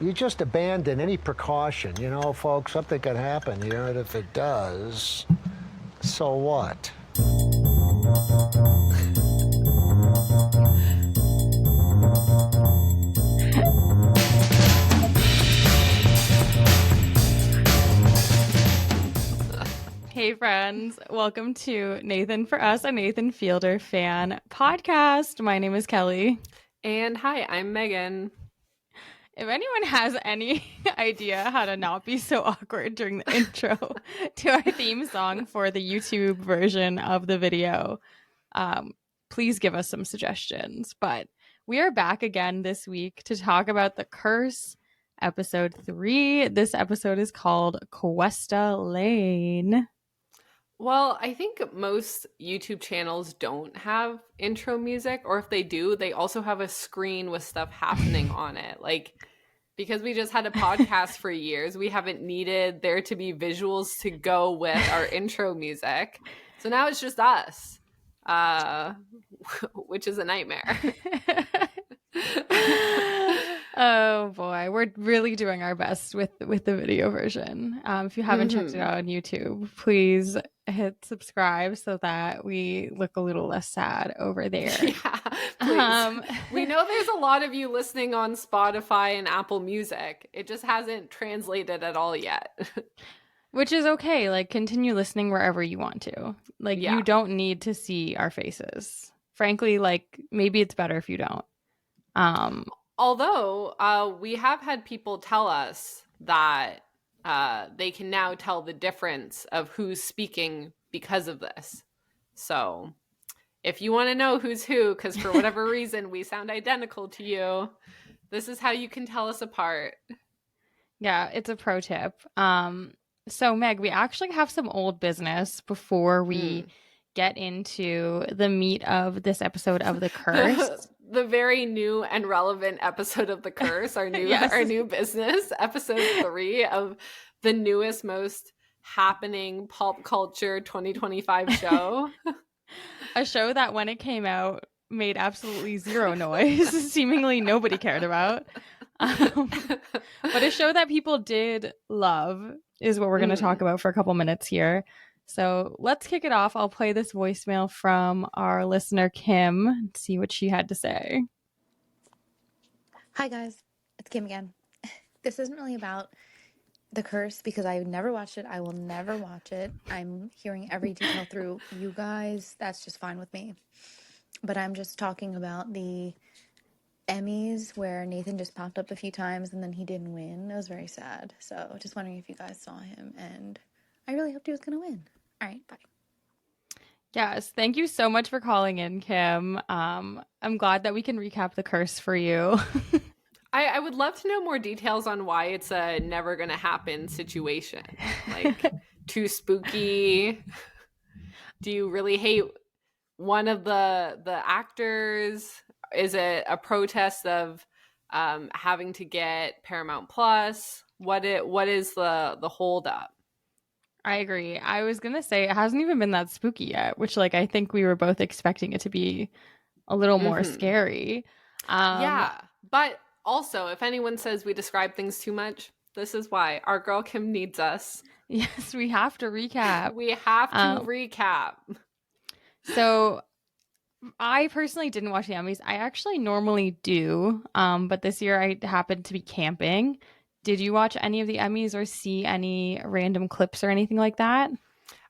You just abandon any precaution. You know, folks, something could happen. You know, and if it does, so what? Hey friends, welcome to Nathan for Us, a Nathan Fielder fan podcast. My name is Kelly. And hi, I'm Megan. If anyone has any idea how to not be so awkward during the intro to our theme song for the YouTube version of the video, please give us some suggestions. But we are back again this week to talk about The Curse, episode 3. This episode is called Questa Lane. Well, I think most YouTube channels don't have intro music, or if they do, they also have a screen with stuff happening on it. Like, because we just had a podcast for years, we haven't needed there to be visuals to go with our intro music. So now it's just us, which is a nightmare. Oh boy, we're really doing our best with the video version. If you haven't checked it out on YouTube, please hit subscribe so that we look a little less sad over there. Yeah, please. We know there's a lot of you listening on Spotify and Apple Music. It just hasn't translated at all yet. Which is okay. Like, continue listening wherever you want to. Like, Yeah. You don't need to see our faces. Frankly, like, maybe it's better if you don't. Although we have had people tell us that they can now tell the difference of who's speaking because of this. So if you want to know who's who, because for whatever reason we sound identical to you, this is how you can tell us apart. Yeah, it's a pro tip. So Meg, we actually have some old business before we get into the meat of this episode of The Curse. The very new and relevant episode of The Curse, our new Yes. our new business, episode 3 of the newest, most happening pulp culture 2025 show. A show that when it came out made absolutely zero noise, seemingly nobody cared about. But a show that people did love is what we're going to talk about for a couple minutes here. So let's kick it off. I'll play this voicemail from our listener, Kim, and see what she had to say. Hi, guys. It's Kim again. This isn't really about The Curse because I never watched it. I will never watch it. I'm hearing every detail through you guys. That's just fine with me. But I'm just talking about the Emmys where Nathan just popped up a few times and then he didn't win. It was very sad. So just wondering if you guys saw him, and I really hoped he was going to win. All right, bye. Yes, thank you so much for calling in, Kim. I'm glad that we can recap The Curse for you. I would love to know more details on why it's a never gonna happen situation. Like, too spooky. Do you really hate one of the actors? Is it a protest of having to get Paramount Plus? What is the hold up? I agree. I was going to say it hasn't even been that spooky yet, which like I think we were both expecting it to be a little more scary. Yeah, but also if anyone says we describe things too much, this is why. Our girl Kim needs us. Yes, we have to recap. We have to recap. So I personally didn't watch the Emmys. I actually normally do, but this year I happened to be camping. Did you watch any of the Emmys or see any random clips or anything like that?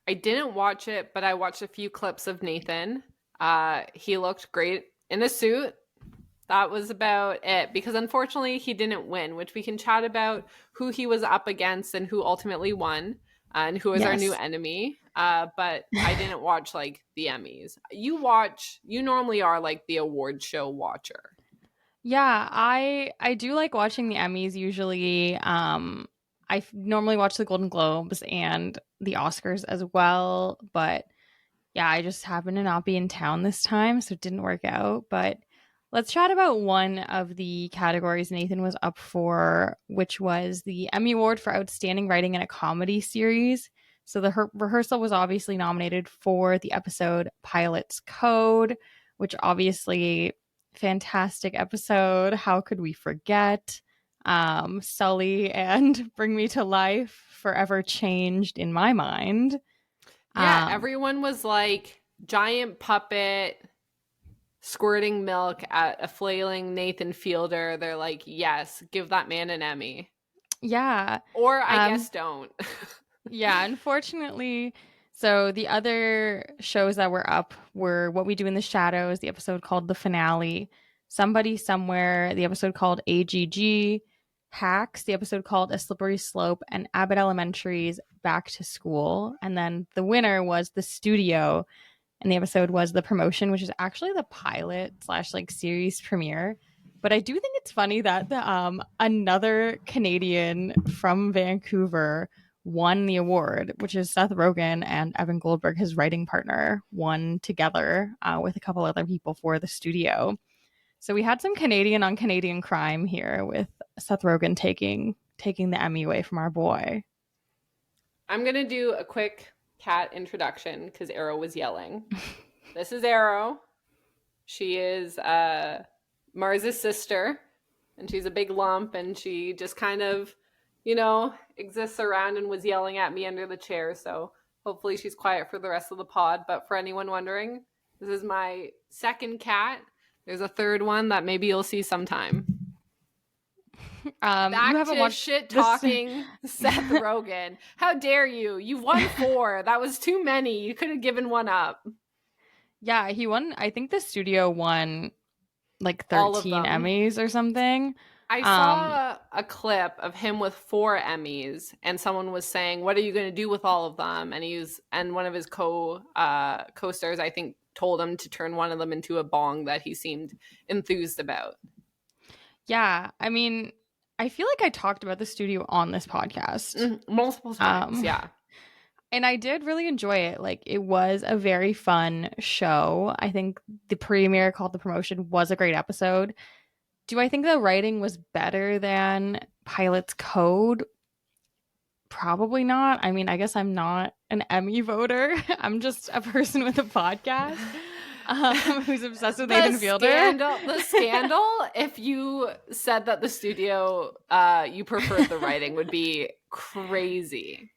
I didn't watch it, but I watched a few clips of Nathan. He looked great in a suit. That was about it, because unfortunately he didn't win, which we can chat about who he was up against and who ultimately won and who is our new enemy. But I didn't watch like the Emmys. You normally are like the award show watcher. Yeah, I do like watching the Emmys usually. I normally watch the Golden Globes and the Oscars as well, but yeah, I just happened to not be in town this time, so it didn't work out. But let's chat about one of the categories Nathan was up for, which was the Emmy Award for Outstanding Writing in a Comedy Series. So the Rehearsal was obviously nominated for the episode Pilot's Code, which obviously fantastic episode. How could we forget? Sully and Bring Me to Life, forever changed in my mind. Yeah, everyone was like giant puppet squirting milk at a flailing Nathan Fielder. They're like, yes, give that man an Emmy. Yeah. Or I guess don't. Yeah, unfortunately. So the other shows that were up were What We Do in the Shadows, the episode called The Finale, Somebody Somewhere, the episode called AGG, Hacks, the episode called A Slippery Slope, and Abbott Elementary's Back to School. And then the winner was The Studio, and the episode was The Promotion, which is actually the pilot slash like series premiere. But I do think it's funny that the another Canadian from Vancouver won the award, which is Seth Rogen and Evan Goldberg, his writing partner, won together with a couple other people for The Studio. So we had some Canadian on Canadian crime here with Seth Rogen taking the Emmy away from our boy. I'm going to do a quick cat introduction because Arrow was yelling. This is Arrow. She is Mars's sister, and she's a big lump, and she just kind of, exists around and was yelling at me under the chair. So hopefully she's quiet for the rest of the pod. But for anyone wondering, this is my second cat. There's a third one that maybe you'll see sometime. Back you haven't to watched shit talking Seth Rogen. How dare you? You've won 4. That was too many. You could have given one up. Yeah, he won. I think The Studio won like All of 13 them. Emmys or something. I saw a clip of him with 4 Emmys, and someone was saying, "What are you going to do with all of them?" And one of his co-stars, I think, told him to turn one of them into a bong that he seemed enthused about. Yeah, I mean, I feel like I talked about The Studio on this podcast multiple times. Yeah. And I did really enjoy it. Like, it was a very fun show. I think the premiere called The Promotion was a great episode. Do I think the writing was better than Pilot's Code? Probably not. I mean, I guess I'm not an Emmy voter. I'm just a person with a podcast who's obsessed with Nathan Fielder. The scandal, if you said that The Studio, you preferred the writing, would be crazy.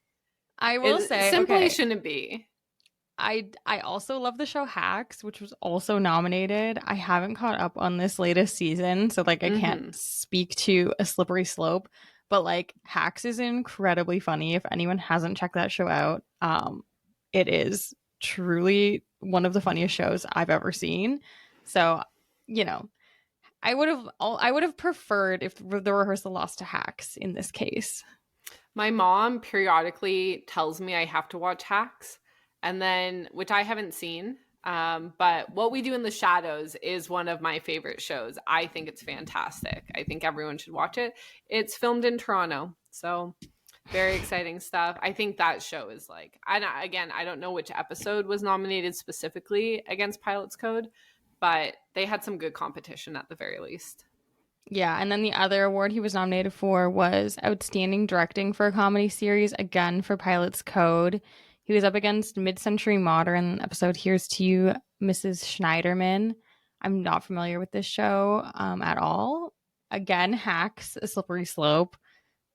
I will say, simply shouldn't be. I also love the show Hacks, which was also nominated. I haven't caught up on this latest season, so like I can't speak to A Slippery Slope, but like Hacks is incredibly funny. If anyone hasn't checked that show out, it is truly one of the funniest shows I've ever seen. So, I would have preferred if the Rehearsal lost to Hacks in this case. My mom periodically tells me I have to watch Hacks, and then, which I haven't seen, but What We Do in the Shadows is one of my favorite shows. I think it's fantastic. I think everyone should watch it. It's filmed in Toronto, so very exciting stuff. I think that show is like, I don't know which episode was nominated specifically against Pilot's Code, but they had some good competition at the very least. Yeah, and then the other award he was nominated for was Outstanding Directing for a Comedy Series, again for Pilot's Code. He was up against Mid-Century Modern episode Here's to You, Mrs. Schneiderman. I'm not familiar with this show at all. Again, Hacks, A Slippery Slope,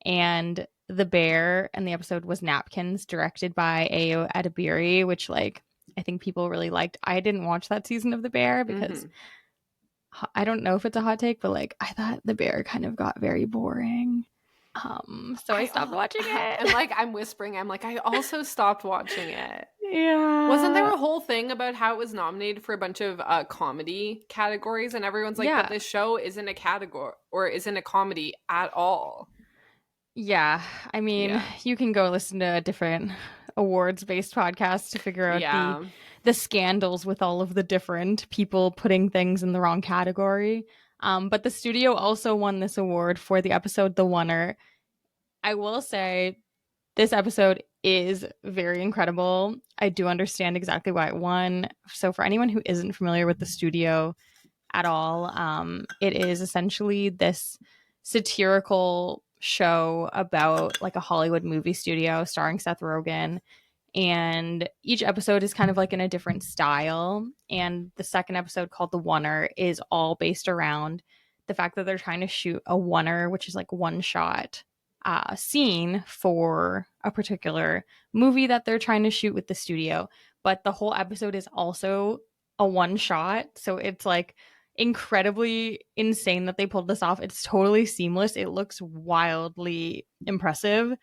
and The Bear, and the episode was Napkins, directed by Ayo Edebiri, which like I think people really liked. I didn't watch that season of The Bear because I don't know if it's a hot take, but like I thought The Bear kind of got very boring. So I stopped watching it. And like I'm whispering, I'm like, I also stopped watching it. Yeah. Wasn't there a whole thing about how it was nominated for a bunch of comedy categories, and everyone's like, but this show isn't a category or isn't a comedy at all. Yeah. I mean, you can go listen to a different awards-based podcast to figure out the scandals with all of the different people putting things in the wrong category. But The Studio also won this award for the episode The Oneer. I will say this episode is very incredible. I do understand exactly why it won. So for anyone who isn't familiar with The Studio at all, it is essentially this satirical show about like a Hollywood movie studio starring Seth Rogen. And each episode is kind of like in a different style. And the second episode, called The Oneer, is all based around the fact that they're trying to shoot a oneer, which is like one shot scene for a particular movie that they're trying to shoot with the studio, but the whole episode is also a one shot, so it's like incredibly insane that they pulled this off. It's totally seamless. It looks wildly impressive.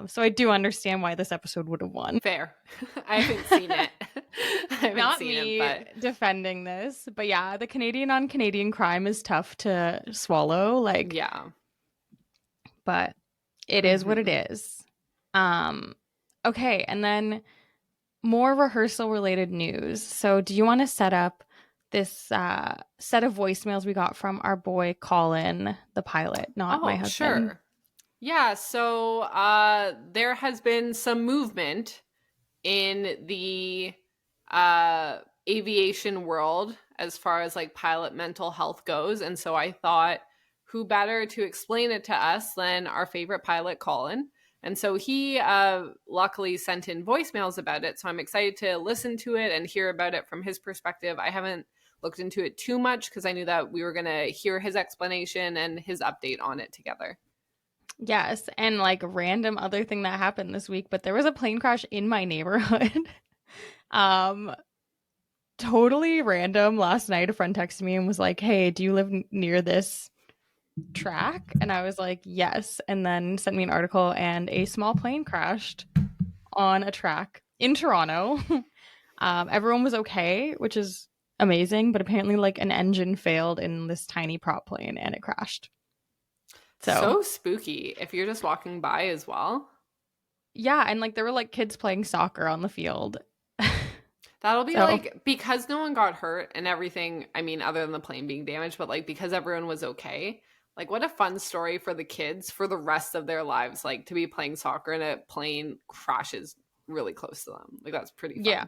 So I do understand why this episode would have won. Fair. I haven't seen it. I haven't Not seen me it, but defending this, but yeah, the Canadian on Canadian crime is tough to swallow. Like, yeah. but it is what it is. Okay, and then more rehearsal related news. So do you want to set up this set of voicemails we got from our boy Colin, the pilot, not my husband? Sure. Yeah, so there has been some movement in the aviation world as far as like pilot mental health goes. And so I thought, who better to explain it to us than our favorite pilot, Colin? And so he luckily sent in voicemails about it. So I'm excited to listen to it and hear about it from his perspective. I haven't looked into it too much because I knew that we were going to hear his explanation and his update on it together. Yes, and like random other thing that happened this week, but there was a plane crash in my neighborhood. Totally random. Last night a friend texted me and was like, "Hey, do you live near this track?" And I was like, "Yes." And then sent me an article, and a small plane crashed on a track in Toronto. Everyone was okay, which is amazing, but apparently like an engine failed in this tiny prop plane and it crashed. So spooky if you're just walking by as well. Yeah, and like there were like kids playing soccer on the field. That'll be like, because no one got hurt and everything, I mean, other than the plane being damaged, but like because everyone was okay, like what a fun story for the kids for the rest of their lives, like to be playing soccer and a plane crashes really close to them. Like that's pretty fun. Yeah.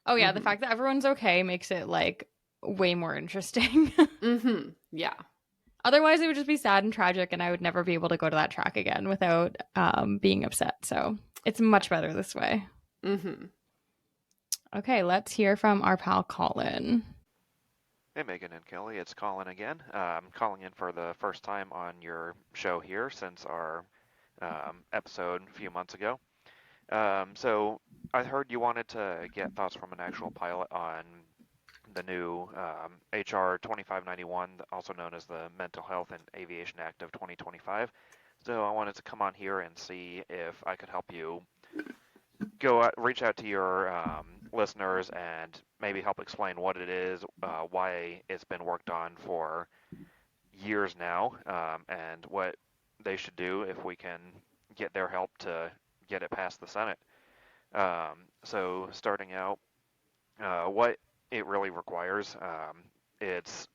Oh yeah, the fact that everyone's okay makes it like way more interesting. Yeah. Otherwise, it would just be sad and tragic, and I would never be able to go to that track again without being upset. So it's much better this way. Okay, let's hear from our pal Colin. Hey, Megan and Kelly, it's Colin again. I'm calling in for the first time on your show here since our episode a few months ago. So I heard you wanted to get thoughts from an actual pilot on the new HR 2591, also known as the Mental Health and Aviation Act of 2025. So I wanted to come on here and see if I could help you reach out to your listeners and maybe help explain what it is, why it's been worked on for years now, and what they should do if we can get their help to get it past the Senate. So starting out, what it really requires, it's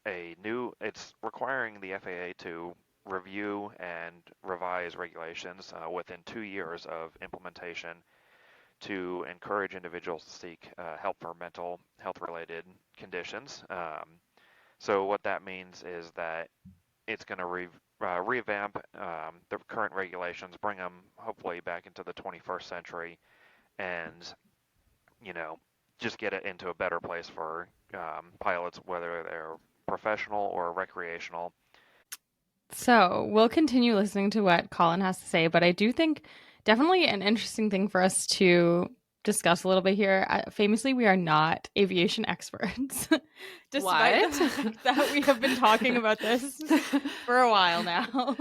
requiring the FAA to review and revise regulations within 2 years of implementation to encourage individuals to seek help for mental health related conditions. So what that means is that it's going to revamp the current regulations, bring them hopefully back into the 21st century, and just get it into a better place for pilots, whether they're professional or recreational. So we'll continue listening to what Colin has to say, but I do think definitely an interesting thing for us to discuss a little bit here. Famously, we are not aviation experts, despite the fact that we have been talking about this for a while now.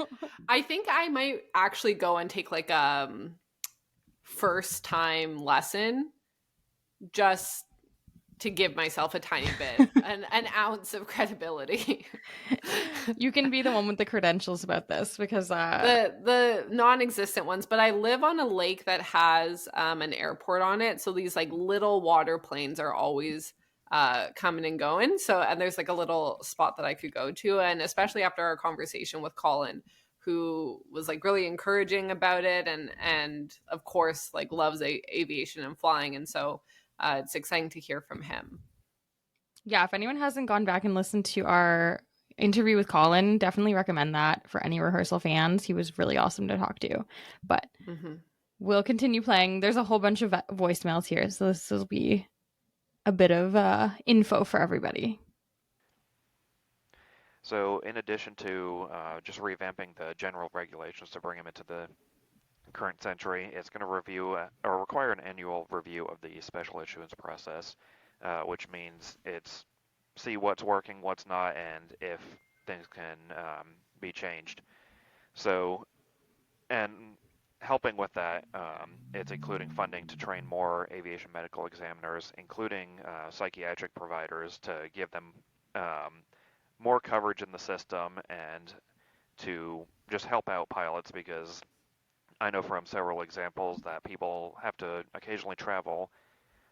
I think I might actually go and take like a first time lesson just to give myself a tiny bit, an ounce of credibility. You can be the one with the credentials about this because the non-existent ones, but I live on a lake that has an airport on it, so these like little water planes are always coming and going. So, and there's like a little spot that I could go to, and especially after our conversation with Colin, who was like really encouraging about it, and of course like loves aviation and flying, and so it's exciting to hear from him. Yeah, if anyone hasn't gone back and listened to our interview with Colin, definitely recommend that for any rehearsal fans. He was really awesome to talk to. But we'll continue playing. There's a whole bunch of voicemails here, so this will be a bit of info for everybody. So in addition to just revamping the general regulations to bring them into the current century, it's going to review or require an annual review of the special issuance process, which means it's see what's working, what's not, and if things can be changed. So, and helping with that, it's including funding to train more aviation medical examiners, including psychiatric providers, to give them more coverage in the system and to just help out pilots, because I know from several examples that people have to occasionally travel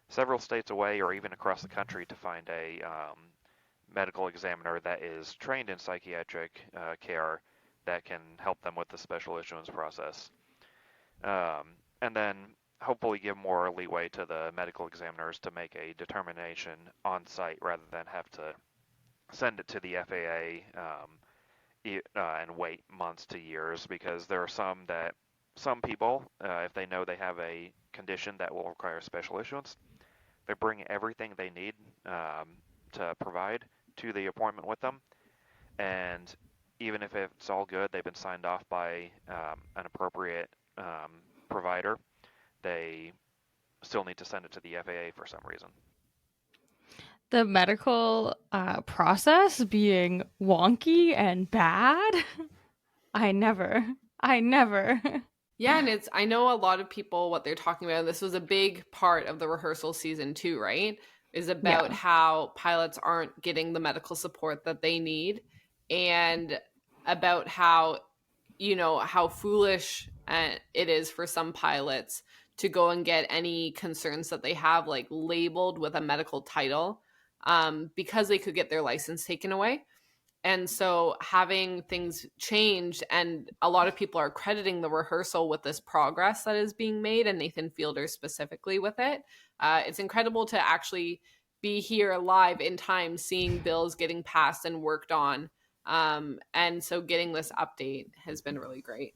several states away or even across the country to find a medical examiner that is trained in psychiatric care that can help them with the special issuance process. And then hopefully give more leeway to the medical examiners to make a determination on site rather than have to send it to the FAA and wait months to years, because there are some people, if they know they have a condition that will require special issuance, they bring everything they need to provide to the appointment with them, and even if it's all good, they've been signed off by an appropriate provider, they still need to send it to the FAA for some reason. The medical process being wonky and bad. I never. Yeah, and I know a lot of people what they're talking about. This was a big part of the rehearsal season too, right? Is about Yeah. how pilots aren't getting the medical support that they need, and about how, how foolish it is for some pilots to go and get any concerns that they have like labeled with a medical title, because they could get their license taken away. And so having things changed, and a lot of people are crediting the rehearsal with this progress that is being made, and Nathan Fielder specifically with it. It's incredible to actually be here live in time, seeing bills getting passed and worked on. And so getting this update has been really great.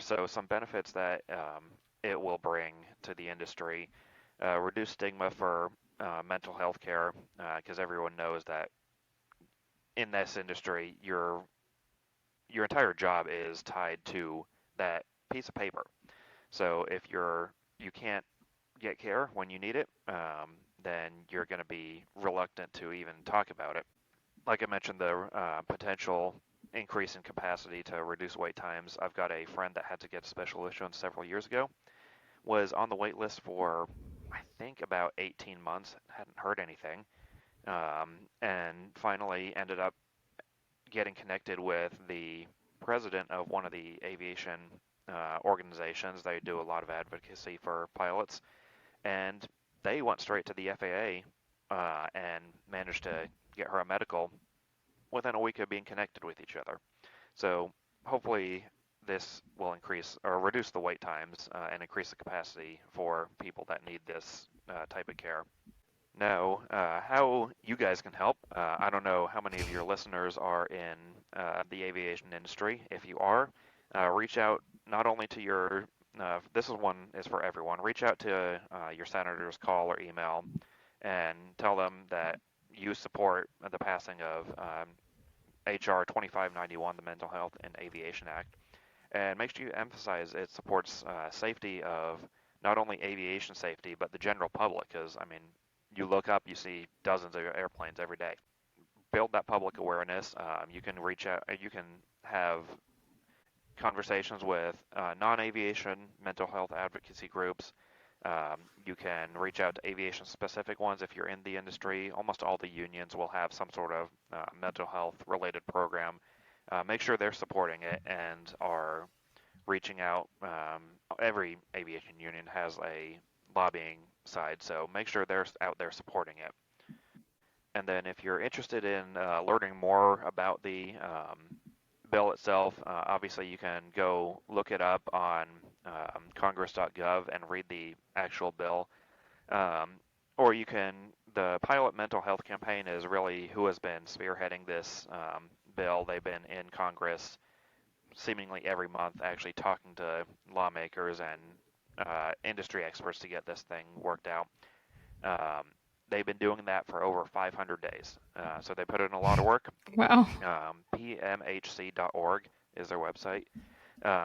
So some benefits that it will bring to the industry: reduce stigma for mental health care, because everyone knows that in this industry, your entire job is tied to that piece of paper. So if you can't get care when you need it, then you're going to be reluctant to even talk about it. Like I mentioned, the potential increase in capacity to reduce wait times. I've got a friend that had to get special issuance several years ago, was on the wait list for I think about 18 months, hadn't heard anything, and finally ended up getting connected with the president of one of the aviation organizations. They do a lot of advocacy for pilots, and they went straight to the FAA and managed to get her a medical within a week of being connected with each other. So hopefully this will increase or reduce the wait times and increase the capacity for people that need this type of care. Now, how you guys can help. I don't know how many of your listeners are in the aviation industry. If you are, reach out not only to your, this is for everyone, reach out to your senator's call or email and tell them that you support the passing of HR 2591, the Mental Health in Aviation Act. And make sure you emphasize it supports safety of not only aviation safety, but the general public, because, I mean, you look up, you see dozens of airplanes every day. Build that public awareness. You can reach out, you can have conversations with non-aviation mental health advocacy groups. You can reach out to aviation-specific ones if you're in the industry. Almost all the unions will have some sort of mental health-related program. Make sure they're supporting it and are reaching out. Every aviation union has a lobbying side, so make sure they're out there supporting it. And then if you're interested in learning more about the bill itself, obviously you can go look it up on congress.gov and read the actual bill. Or you can, the Pilot Mental Health Campaign is really who has been spearheading this bill. They've been in Congress seemingly every month, actually talking to lawmakers and industry experts to get this thing worked out. they've been doing that for over 500 days. So they put in a lot of work. Wow. PMHC.org is their website.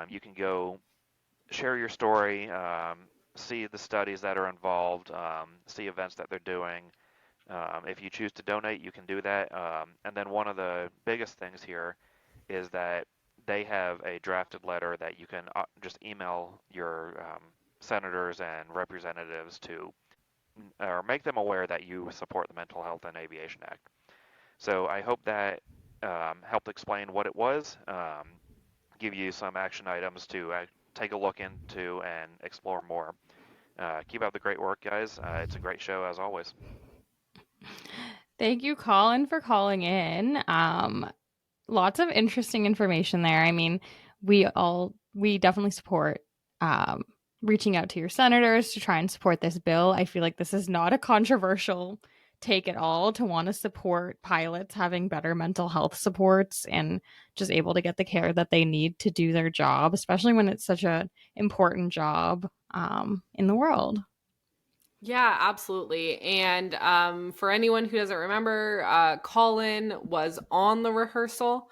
You can go share your story, see the studies that are involved, see events that they're doing. If you choose to donate, you can do that. And then one of the biggest things here is that they have a drafted letter that you can just email your senators and representatives to, or make them aware that you support the Mental Health and Aviation Act. So I hope that helped explain what it was, give you some action items to take a look into and explore more. Keep up the great work, guys. It's a great show as always. Thank you, Colin, for calling in. Lots of interesting information there. I mean, we definitely support reaching out to your senators to try and support this bill. I feel like this is not a controversial take at all to want to support pilots having better mental health supports and just able to get the care that they need to do their job, especially when it's such an important job in the world. Yeah, absolutely. And for anyone who doesn't remember, Colin was on the rehearsal.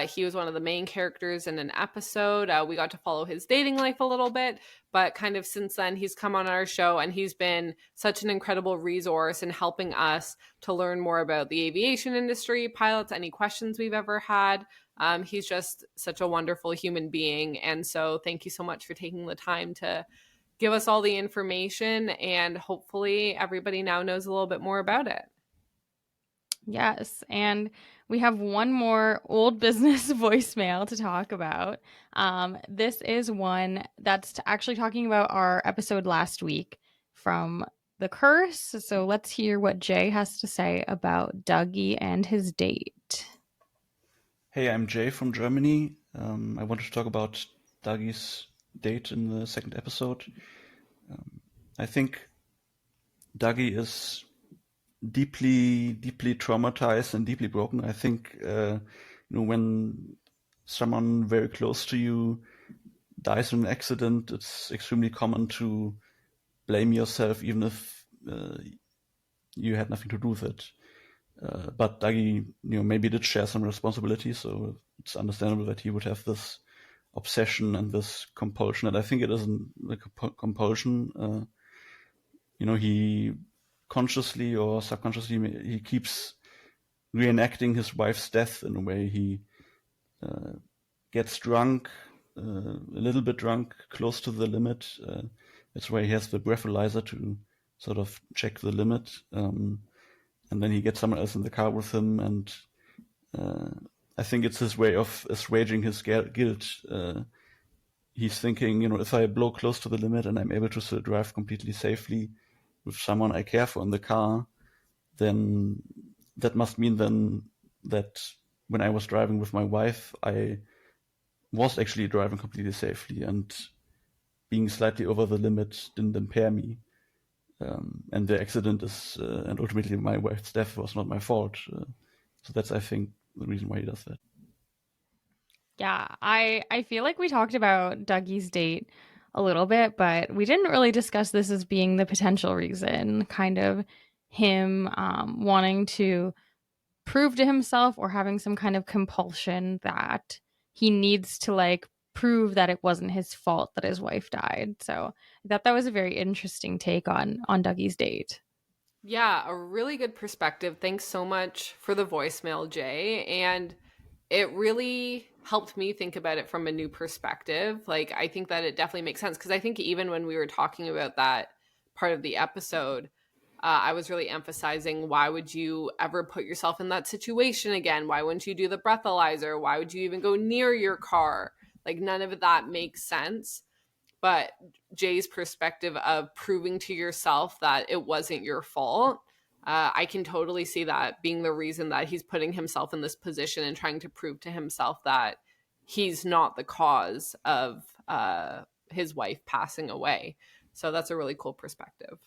He was one of the main characters in an episode. We got to follow his dating life a little bit, but kind of since then, he's come on our show and he's been such an incredible resource in helping us to learn more about the aviation industry, pilots, any questions we've ever had. He's just such a wonderful human being. And so thank you so much for taking the time to give us all the information, and hopefully everybody now knows a little bit more about it. Yes, and we have one more old business voicemail to talk about. This is one that's actually talking about our episode last week from The Curse. So let's hear what Jay has to say about Dougie and his date. Hey, I'm Jay from Germany. I wanted to talk about Dougie's date in the second episode. I think Dougie is deeply traumatized and deeply broken. I think when someone very close to you dies in an accident, it's extremely common to blame yourself, even if you had nothing to do with it. But Dougie, maybe did share some responsibility, so it's understandable that he would have this obsession and this compulsion. And I think it isn't like a compulsion. He consciously or subconsciously he keeps reenacting his wife's death in a way. He gets drunk, a little bit drunk, close to the limit. That's why he has the breathalyzer to sort of check the limit. And then he gets someone else in the car with him, and I think it's his way of assuaging his guilt. He's thinking, if I blow close to the limit and I'm able to still drive completely safely with someone I care for in the car, then that must mean then that when I was driving with my wife, I was actually driving completely safely, and being slightly over the limit didn't impair me. And the accident is, and ultimately my wife's death was not my fault. So that's, I think, the reason why he does that. Yeah, I feel like we talked about Dougie's date a little bit, but we didn't really discuss this as being the potential reason, kind of him wanting to prove to himself or having some kind of compulsion that he needs to prove that it wasn't his fault that his wife died. So I thought that was a very interesting take on Dougie's date. Yeah, a really good perspective. Thanks so much for the voicemail, Jay. And it really helped me think about it from a new perspective. I think that it definitely makes sense, because I think even when we were talking about that part of the episode, I was really emphasizing, why would you ever put yourself in that situation again? Why wouldn't you do the breathalyzer? Why would you even go near your car? None of that makes sense. But Jay's perspective of proving to yourself that it wasn't your fault, I can totally see that being the reason that he's putting himself in this position and trying to prove to himself that he's not the cause of his wife passing away. So that's a really cool perspective.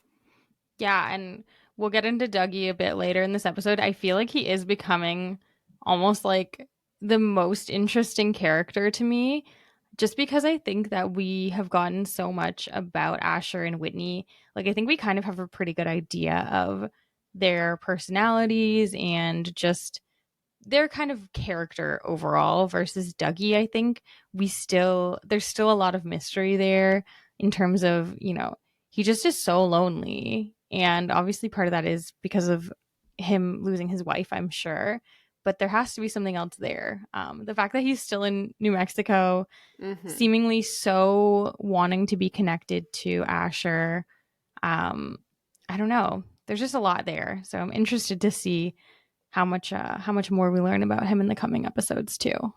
Yeah, and we'll get into Dougie a bit later in this episode. I feel like he is becoming almost like the most interesting character to me, just because I think that we have gotten so much about Asher and Whitney. I think we kind of have a pretty good idea of their personalities and just their kind of character overall versus Dougie. I think there's still a lot of mystery there in terms of, he just is so lonely. And obviously part of that is because of him losing his wife, I'm sure. But there has to be something else there. The fact that he's still in New Mexico, seemingly so wanting to be connected to Asher. I don't know. There's just a lot there. So I'm interested to see how much more we learn about him in the coming episodes too.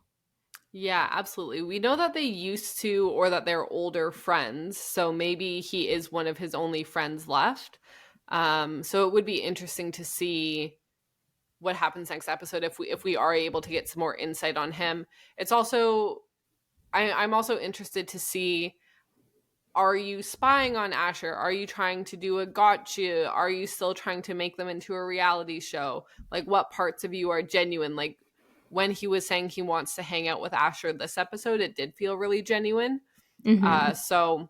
Yeah, absolutely. We know that they used to, or that they're older friends, so maybe he is one of his only friends left. So it would be interesting to see what happens next episode if we are able to get some more insight on him. It's also I'm also interested to see, are you spying on Asher? Are you trying to do a gotcha? Are you still trying to make them into a reality show? Like, what parts of you are genuine? Like, when he was saying he wants to hang out with Asher this episode, it did feel really genuine. So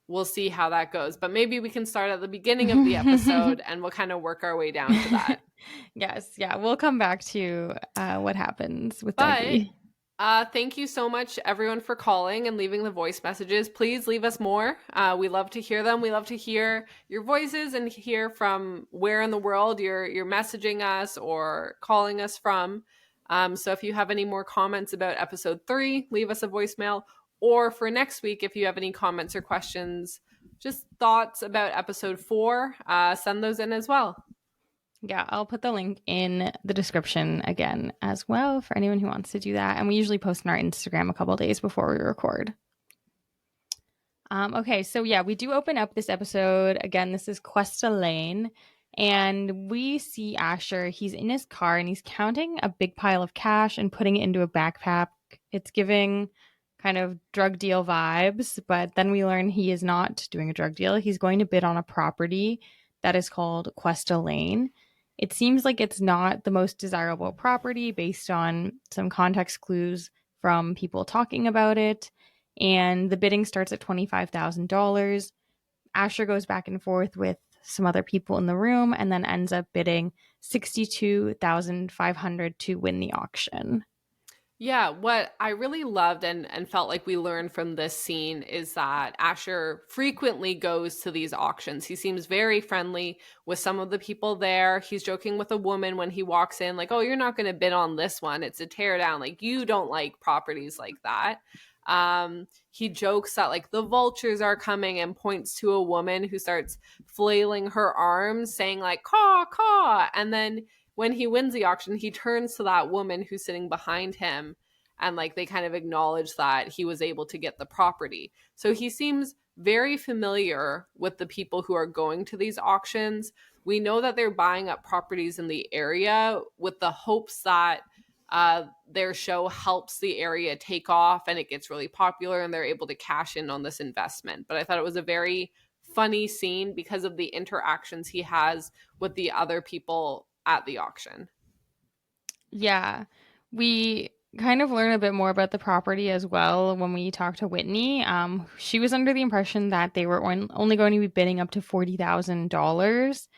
we'll see how that goes. But maybe we can start at the beginning of the episode and we'll kind of work our way down to that. Yes. Yeah. We'll come back to what happens with But Dougie. thank you so much, everyone, for calling and leaving the voice messages. Please leave us more. We love to hear them. We love to hear your voices and hear from where in the world you're messaging us or calling us from. So if you have any more comments about episode 3, leave us a voicemail. Or for next week, if you have any comments or questions, just thoughts about episode 4, send those in as well. Yeah, I'll put the link in the description again as well for anyone who wants to do that. And we usually post on our Instagram a couple days before we record. Okay, so yeah, we do open up this episode. Again, this is Questa Lane. And we see Asher. He's in his car and he's counting a big pile of cash and putting it into a backpack. It's giving kind of drug deal vibes. But then we learn he is not doing a drug deal. He's going to bid on a property that is called Questa Lane. It seems like it's not the most desirable property based on some context clues from people talking about it. And the bidding starts at $25,000. Asher goes back and forth with some other people in the room and then ends up bidding $62,500 to win the auction. Yeah, what I really loved and felt like we learned from this scene is that Asher frequently goes to these auctions. He seems very friendly with some of the people there. He's joking with a woman when he walks in, like, oh, you're not going to bid on this one. It's a tear down. Like, you don't like properties like that. He jokes that like the vultures are coming and points to a woman who starts flailing her arms saying like, caw, caw. And then when he wins the auction, he turns to that woman who's sitting behind him and like they kind of acknowledge that he was able to get the property. So he seems very familiar with the people who are going to these auctions. We know that they're buying up properties in the area with the hopes that their show helps the area take off and it gets really popular and they're able to cash in on this investment. But I thought it was a very funny scene because of the interactions he has with the other people at the auction. Yeah, we kind of learn a bit more about the property as well when we talk to Whitney. She was under the impression that they were only going to be bidding up to $40,000,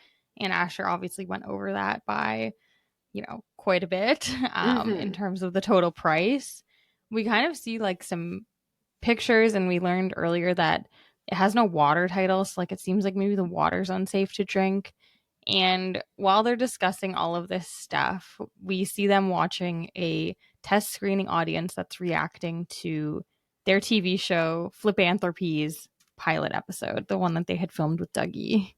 and Asher obviously went over that by, quite a bit in terms of the total price. We kind of see like some pictures, and we learned earlier that it has no water title, so like it seems like maybe the water's unsafe to drink. And while they're discussing all of this stuff, we see them watching a test screening audience that's reacting to their TV show Flippanthropy's pilot episode, the one that they had filmed with Dougie.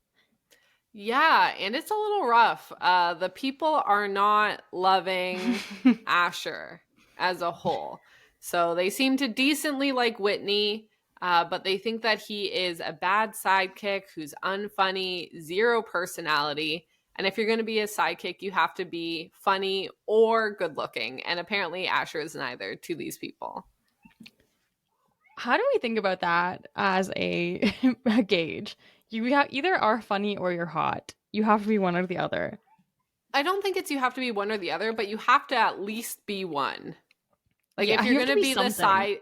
Yeah, and it's a little rough. The people are not loving Asher as a whole. So they seem to decently like Whitney, but they think that he is a bad sidekick who's unfunny, zero personality. And if you're going to be a sidekick, you have to be funny or good looking. And apparently Asher is neither to these people. How do we think about that as a gauge? You either are funny or you're hot. You have to be one or the other. I don't think it's you have to be one or the other, but you have to at least be one. Like yeah, if you're you going to be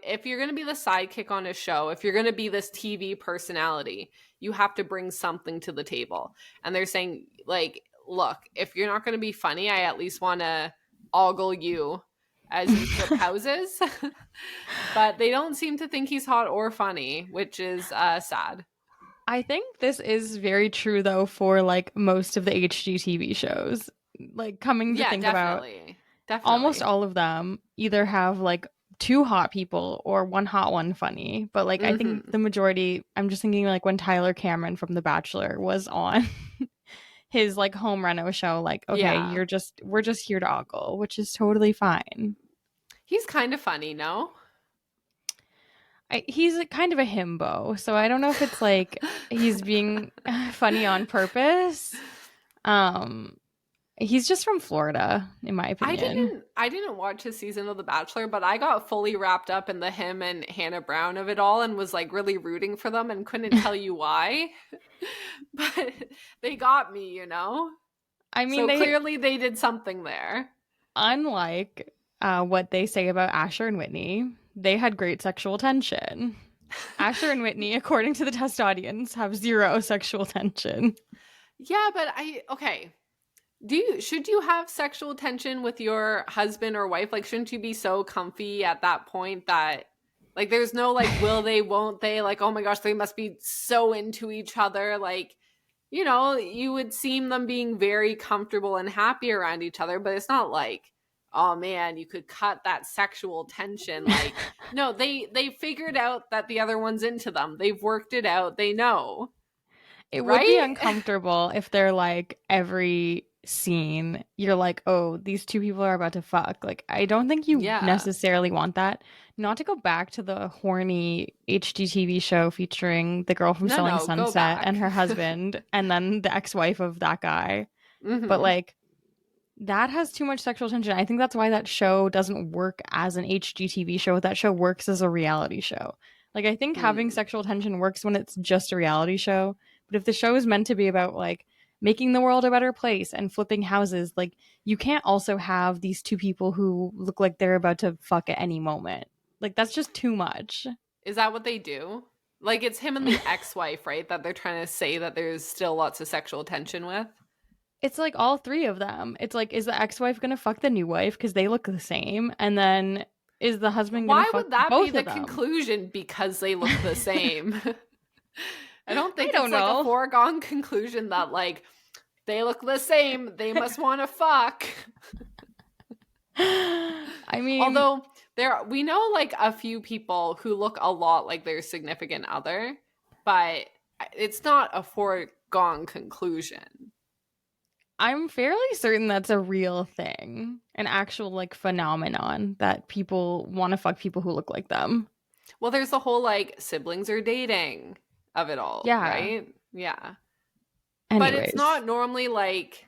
if you're going to be the sidekick on a show, if you're going to be this TV personality, you have to bring something to the table. And they're saying like look, if you're not going to be funny, I at least want to ogle you as you flip houses. But they don't seem to think he's hot or funny, which is sad. I think this is very true though for like most of the HGTV shows. Like coming to think about, Definitely. almost all of them either have like two hot people or one hot, one funny. But like I think the majority, I'm just thinking like when Tyler Cameron from The Bachelor was on his like home reno show, like, okay, Yeah. we're just here to ogle, which is totally fine. He's kind of funny, no? He's kind of a himbo, so I don't know if it's like he's being funny on purpose. He's just from Florida, in my opinion. I didn't watch his season of The Bachelor, but I got fully wrapped up in the him and Hannah Brown of it all and was like really rooting for them and couldn't tell you why. But they got me, you know? I mean, so clearly they did something there. Unlike what they say about Asher and Whitney, they had great sexual tension. Asher and Whitney, according to the test audience, have zero sexual tension. Yeah, but okay. Should you have sexual tension with your husband or wife? Like, shouldn't you be so comfy at that point that like there's no like will they, won't they? Like, oh my gosh, they must be so into each other. Like, you know, you would seem them being very comfortable and happy around each other, but it's not like, oh man, you could cut that sexual tension. Like, no, they figured out that the other one's into them. They've worked it out. They know. It would be uncomfortable if they're like every scene you're like, oh, these two people are about to fuck. Like, I don't think you necessarily want that. Not to go back to the horny HGTV show featuring the girl from Selling Sunset and her husband and then the ex-wife of that guy. But like that has too much sexual tension. I think that's why that show doesn't work as an HGTV show. That show works as a reality show. Like, I think having sexual tension works when it's just a reality show. But if the show is meant to be about like making the world a better place and flipping houses, like you can't also have these two people who look like they're about to fuck at any moment. Like, that's just too much. Is that what they do? Like, it's him and the ex-wife, right? That they're trying to say that there's still lots of sexual tension with? It's like all three of them. It's like, is the ex-wife going to fuck the new wife? Because they look the same. And then is the husband going to fuck both of them? Why would that be the conclusion? Because they look the same. I don't think it's like a foregone conclusion that like they look the same, they must want to fuck. I mean, although we know like a few people who look a lot like their significant other, but it's not a foregone conclusion. I'm fairly certain that's a real thing, an actual like phenomenon that people want to fuck people who look like them. Well, there's the whole like siblings are dating of it all, right? Yeah. Anyways. But it's not normally like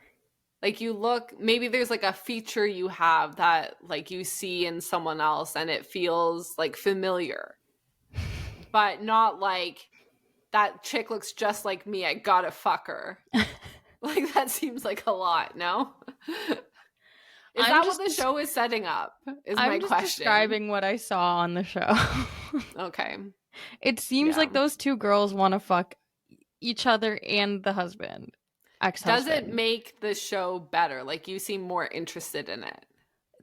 you look, maybe there's like a feature you have that like you see in someone else and it feels like familiar, but not like that chick looks just like me, I gotta fuck her. Like, that seems like a lot, no? Is that what the show is setting up? Is my question. I'm just describing what I saw on the show. Okay. It seems like those two girls want to fuck each other and the husband, ex-husband. Does it make the show better? Like, you seem more interested in it.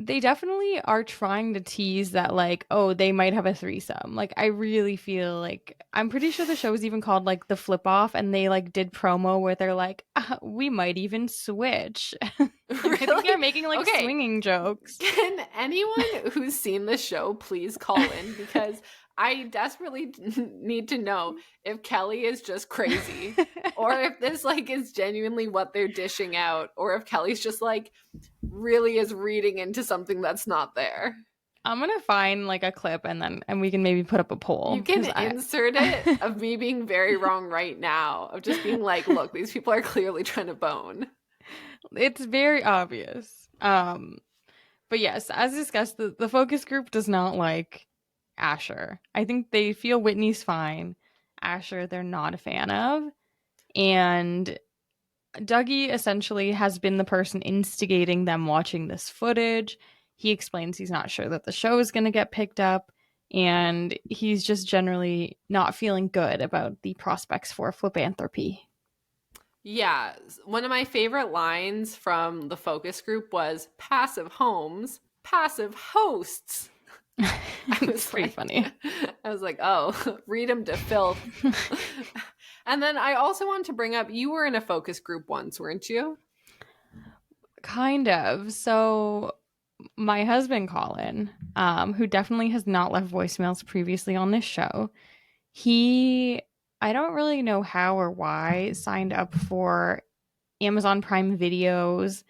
They definitely are trying to tease that, like, oh, they might have a threesome. Like, I really feel like, I'm pretty sure the show is even called, like, The Flip Off, and they, like, did promo where they're like, we might even switch. Like, really? I think they're making, like, swinging jokes. Can anyone who's seen the show please call in? Because I desperately need to know if Kelly is just crazy or if this like is genuinely what they're dishing out, or if Kelly's just like really is reading into something that's not there. I'm gonna find like a clip and we can maybe put up a poll. You can insert it of me being very wrong right now, of just being like, look, these people are clearly trying to bone. It's very obvious. But yes, as discussed, the focus group does not like Asher. I think they feel Whitney's fine. Asher, they're not a fan of. And Dougie essentially has been the person instigating them watching this footage. He explains he's not sure that the show is going to get picked up, and he's just generally not feeling good about the prospects for Flipanthropy. Yeah, one of my favorite lines from the focus group was passive homes, passive hosts. It's pretty funny. I was like, oh, read them to filth. And then I also want to bring up, you were in a focus group once, weren't you? Kind of. So my husband Colin, who definitely has not left voicemails previously on this show, he, I don't really know how or why, signed up for Amazon Prime Videos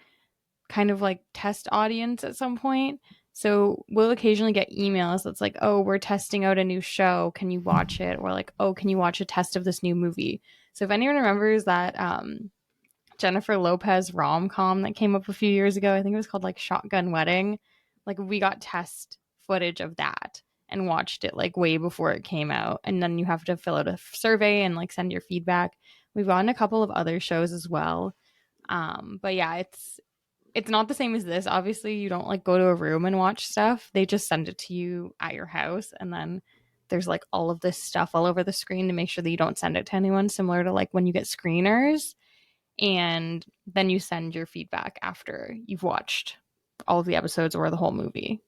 kind of like test audience at some point. So we'll occasionally get emails that's like, oh, we're testing out a new show. Can you watch it? Or like, oh, can you watch a test of this new movie? So if anyone remembers that Jennifer Lopez rom-com that came up a few years ago, I think it was called like Shotgun Wedding. Like we got test footage of that and watched it like way before it came out. And then you have to fill out a survey and like send your feedback. We've gotten a couple of other shows as well. But yeah, it's not the same as this. Obviously, you don't like go to a room and watch stuff. They just send it to you at your house, and then there's like all of this stuff all over the screen to make sure that you don't send it to anyone, similar to like when you get screeners, and then you send your feedback after you've watched all of the episodes or the whole movie.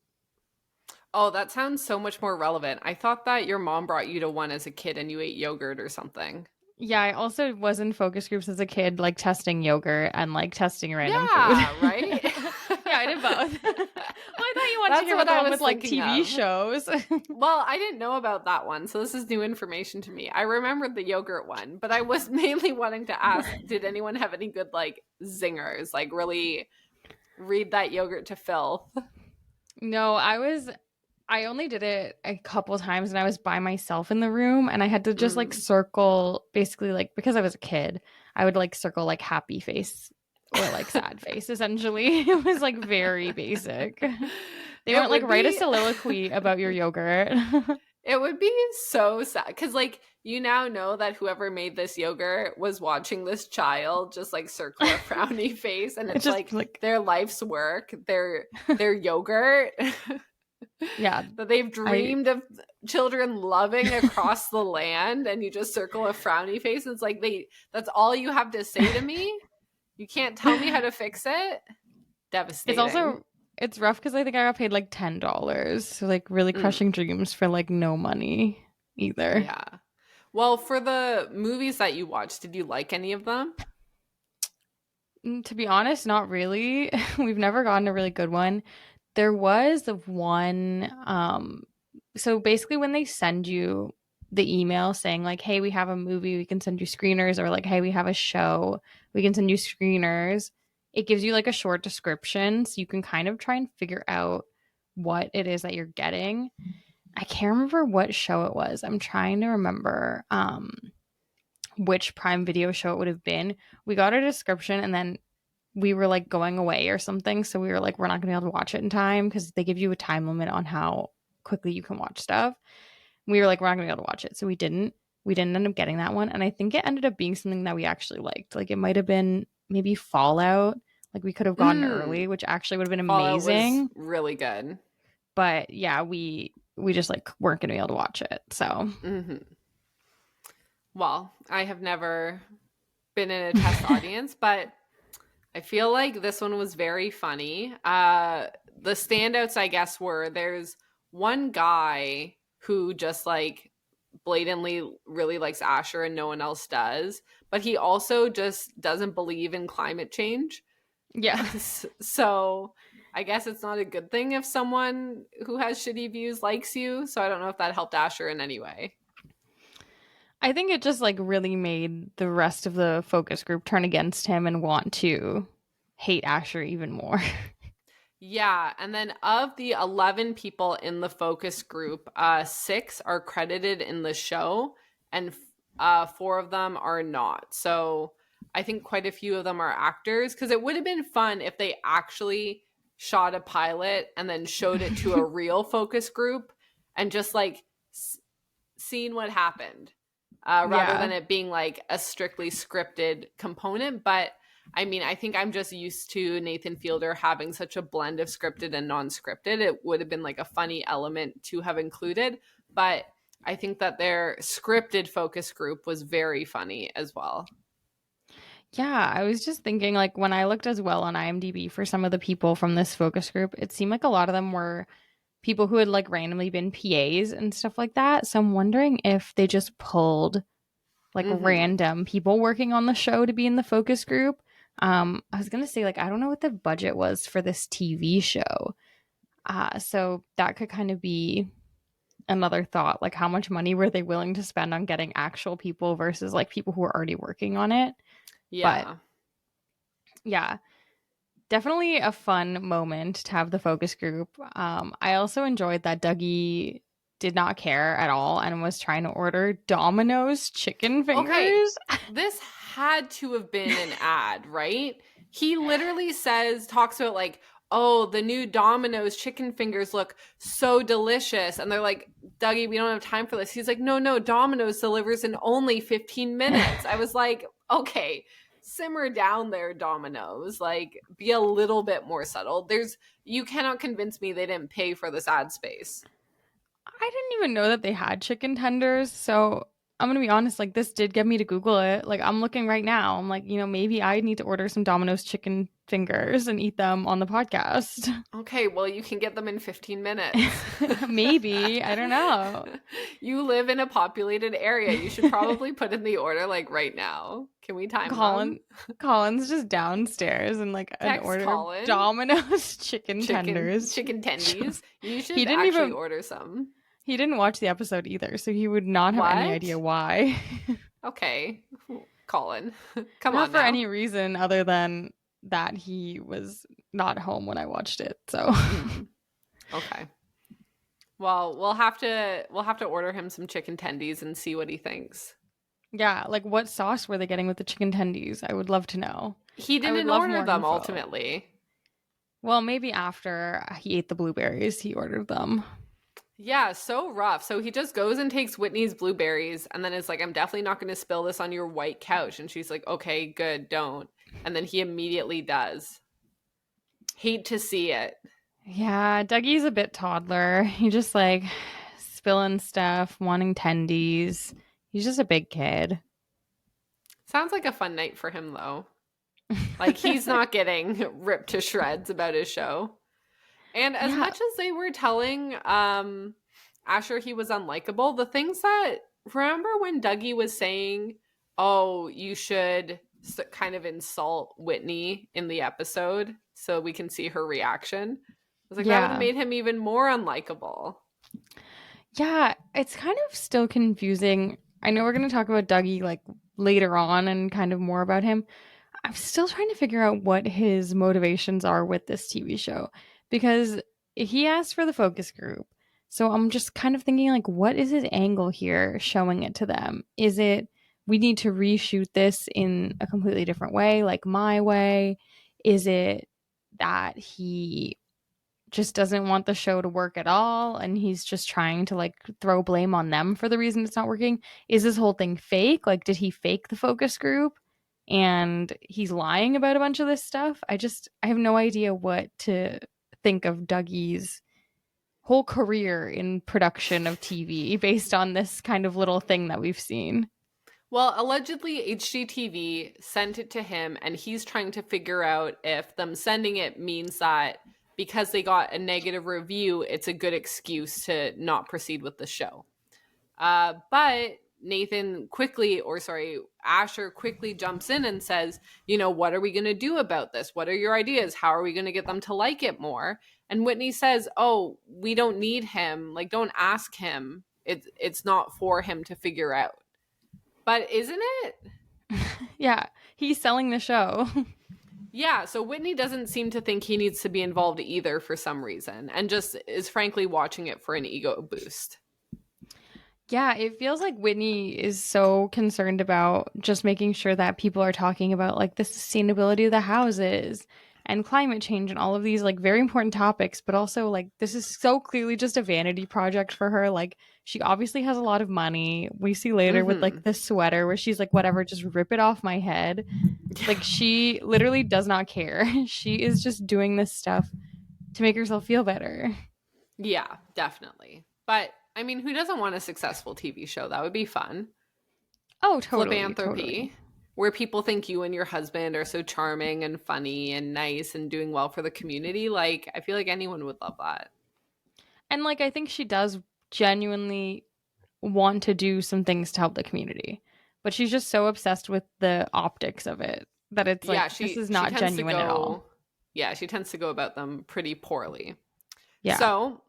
Oh, that sounds so much more relevant. I thought that your mom brought you to one as a kid and you ate yogurt or something. Yeah, I also was in focus groups as a kid, like testing yogurt and like testing random Yeah, food. right? Yeah, I did both. Well, I thought you wanted That's to hear what about the I one was with like thinking TV of. shows. Well, I didn't know about that one, so this is new information to me. I remembered the yogurt one, but I was mainly wanting to ask, did anyone have any good like zingers? Like really read that yogurt to filth? No, I only did it a couple times and I was by myself in the room and I had to just like circle basically like because I was a kid, I would like circle like happy face or like sad face essentially. It was like very basic. They weren't like write a soliloquy about your yogurt. It would be so sad because, like, you now know that whoever made this yogurt was watching this child just like circle a frowny face, and it's just, like their life's work, their yogurt. Yeah, that they've dreamed of children loving across the land, and you just circle a frowny face. And it's like that's all you have to say to me. You can't tell me how to fix it. Devastating. It's rough because I think I got paid like $10. So like really crushing dreams for like no money either. Yeah. Well, for the movies that you watched, did you like any of them? To be honest, not really. We've never gotten a really good one. There was one, so basically when they send you the email saying like, hey, we have a movie, we can send you screeners, or like, hey, we have a show, we can send you screeners, it gives you like a short description so you can kind of try and figure out what it is that you're getting. I can't remember what show it was. I'm trying to remember which Prime Video show it would have been. We got a description and then we were like going away or something. So we were like, we're not going to be able to watch it in time because they give you a time limit on how quickly you can watch stuff. We were like, we're not going to be able to watch it. So we didn't end up getting that one. And I think it ended up being something that we actually liked. Like it might have been maybe Fallout. Like we could have gotten early, which actually would have been amazing. Fallout was really good. But yeah, we just like weren't going to be able to watch it. So. Well, I have never been in a test audience, but I feel like this one was very funny. The standouts, I guess, were there's one guy who just like blatantly really likes Asher and no one else does, but he also just doesn't believe in climate change. Yeah. So I guess it's not a good thing if someone who has shitty views likes you. So I don't know if that helped Asher in any way. I think it just like really made the rest of the focus group turn against him and want to hate Asher even more. Yeah, and then of the 11 people in the focus group, 6 are credited in the show and 4 of them are not. So I think quite a few of them are actors because it would have been fun if they actually shot a pilot and then showed it to a real focus group and just like seen what happened. Rather than it being like a strictly scripted component. But I mean, I think I'm just used to Nathan Fielder having such a blend of scripted and non-scripted. It would have been like a funny element to have included. But I think that their scripted focus group was very funny as well. Yeah, I was just thinking, like, when I looked as well on IMDb for some of the people from this focus group, it seemed like a lot of them were people who had like randomly been PAs and stuff like that. So I'm wondering if they just pulled like Mm-hmm. random people working on the show to be in the focus group. I was gonna say, like, I don't know what the budget was for this TV show. So that could kind of be another thought. Like, how much money were they willing to spend on getting actual people versus like people who are already working on it? But Yeah. yeah, definitely a fun moment to have the focus group. I also enjoyed that Dougie did not care at all and was trying to order Domino's chicken Okay. fingers. This had to have been an ad, right? He literally talks about like, oh, the new Domino's chicken fingers look so delicious. And they're like, Dougie, we don't have time for this. He's like, no, Domino's delivers in only 15 minutes. I was like, okay, simmer down there, Domino's. Like, be a little bit more subtle. You cannot convince me they didn't pay for this ad space. I didn't even know that they had chicken tenders. So I'm going to be honest, like, this did get me to Google it. Like, I'm looking right now. I'm like, maybe I need to order some Domino's chicken fingers and eat them on the podcast. Okay, well, you can get them in 15 minutes. Maybe. I don't know. You live in a populated area. You should probably put in the order like right now. Can we time them? Colin's just downstairs and like an Text order Colin. of Domino's chicken tenders. Chicken tendies. You should He didn't actually even- order some. He didn't watch the episode either, so he would not have any What? idea why. Okay, Colin, come Not on for now. any reason other than that he was not home when I watched it. So Okay. Well, we'll have to order him some chicken tendies and see what he thinks. yeah, like what sauce were they getting with the chicken tendies? I would love to know. He I would didn't love order more them info. ultimately. Well, maybe after he ate the blueberries, he ordered them. Yeah, so rough. So he just goes and takes Whitney's blueberries and then is like, I'm definitely not going to spill this on your white couch. And she's like, okay, good, don't. And then he immediately does. Hate to see it. Yeah, Dougie's a bit toddler. He just like spilling stuff, wanting tendies. He's just a big kid. Sounds like a fun night for him, though. Like, he's not getting ripped to shreds about his show. And as Yeah. much as they were telling Asher he was unlikable, the things that... Remember when Dougie was saying, oh, you should kind of insult Whitney in the episode so we can see her reaction? I was like, that would have made him even more unlikable. Yeah, it's kind of still confusing. I know we're going to talk about Dougie like later on and kind of more about him. I'm still trying to figure out what his motivations are with this TV show because he asked for the focus group. So I'm just kind of thinking like, what is his angle here showing it to them? Is it we need to reshoot this in a completely different way, like my way? Is it that he just doesn't want the show to work at all and he's just trying to like throw blame on them for the reason it's not working? Is this whole thing fake? Like, did he fake the focus group and he's lying about a bunch of this stuff? I have no idea what to think of Dougie's whole career in production of TV based on this kind of little thing that we've seen. Well, allegedly HGTV sent it to him and he's trying to figure out if them sending it means that because they got a negative review, it's a good excuse to not proceed with the show. But Asher quickly jumps in and says, what are we going to do about this? What are your ideas? How are we going to get them to like it more? And Whitney says, oh, we don't need him. Like, don't ask him. It's not for him to figure out. But isn't it? Yeah, he's selling the show. Yeah, so Whitney doesn't seem to think he needs to be involved either for some reason and just is frankly watching it for an ego boost. Yeah, it feels like Whitney is so concerned about just making sure that people are talking about like the sustainability of the houses and climate change and all of these like very important topics, but also like this is so clearly just a vanity project for her. Like she obviously has a lot of money. We see later with like the sweater where she's like, whatever, just rip it off my head. Like she literally does not care. She is just doing this stuff to make herself feel better. Yeah, definitely. But I mean, who doesn't want a successful TV show? That would be fun. Oh, totally. Philanthropy. Totally. where people think you and your husband are so charming and funny and nice and doing well for the community. Like, I feel like anyone would love that. And like I think she does genuinely want to do some things to help the community. But she's just so obsessed with the optics of it that it's Yeah, like this is she not tends genuine to at all. go. Yeah, she tends to go about them pretty poorly. Yeah. So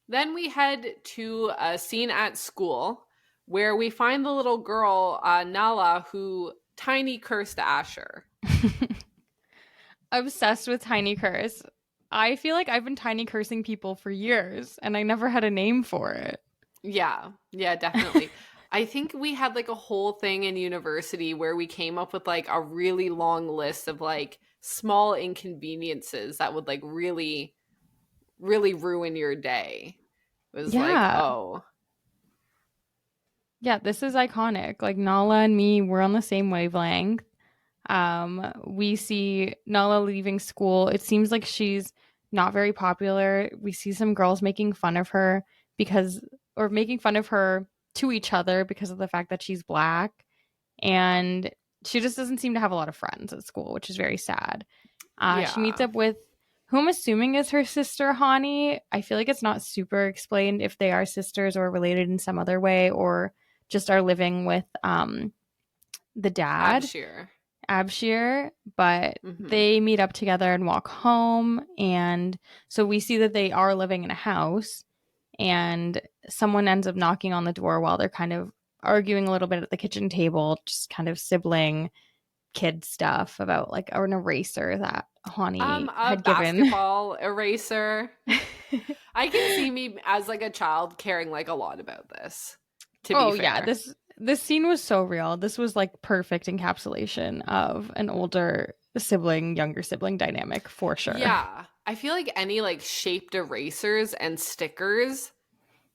then we head to a scene at school where we find the little girl, Nala, who tiny cursed Asher. Obsessed with tiny curse. I feel like I've been tiny cursing people for years and I never had a name for it. Yeah, definitely. I think we had like a whole thing in university where we came up with like a really long list of like small inconveniences that would like really, really ruin your day. It was like, Yeah. oh. Yeah, this is iconic. Like Nala and me, we're on the same wavelength. We see Nala leaving school. It seems like she's not very popular. We see some girls making fun of her making fun of her to each other because of the fact that she's black. And she just doesn't seem to have a lot of friends at school, which is very sad. She meets Yeah. up with who I'm assuming is her sister, Hani. I feel like it's not super explained if they are sisters or related in some other way or just are living with the dad. Abshir, but they meet up together and walk home. And so we see that they are living in a house and someone ends up knocking on the door while they're kind of arguing a little bit at the kitchen table, just kind of sibling kid stuff about like an eraser that Hani had given. Basketball eraser. I can see me as like a child caring like a lot about this. To be fair. Yeah, this scene was so real. This was like perfect encapsulation of an older sibling, younger sibling dynamic for sure. Yeah. I feel like any like shaped erasers and stickers,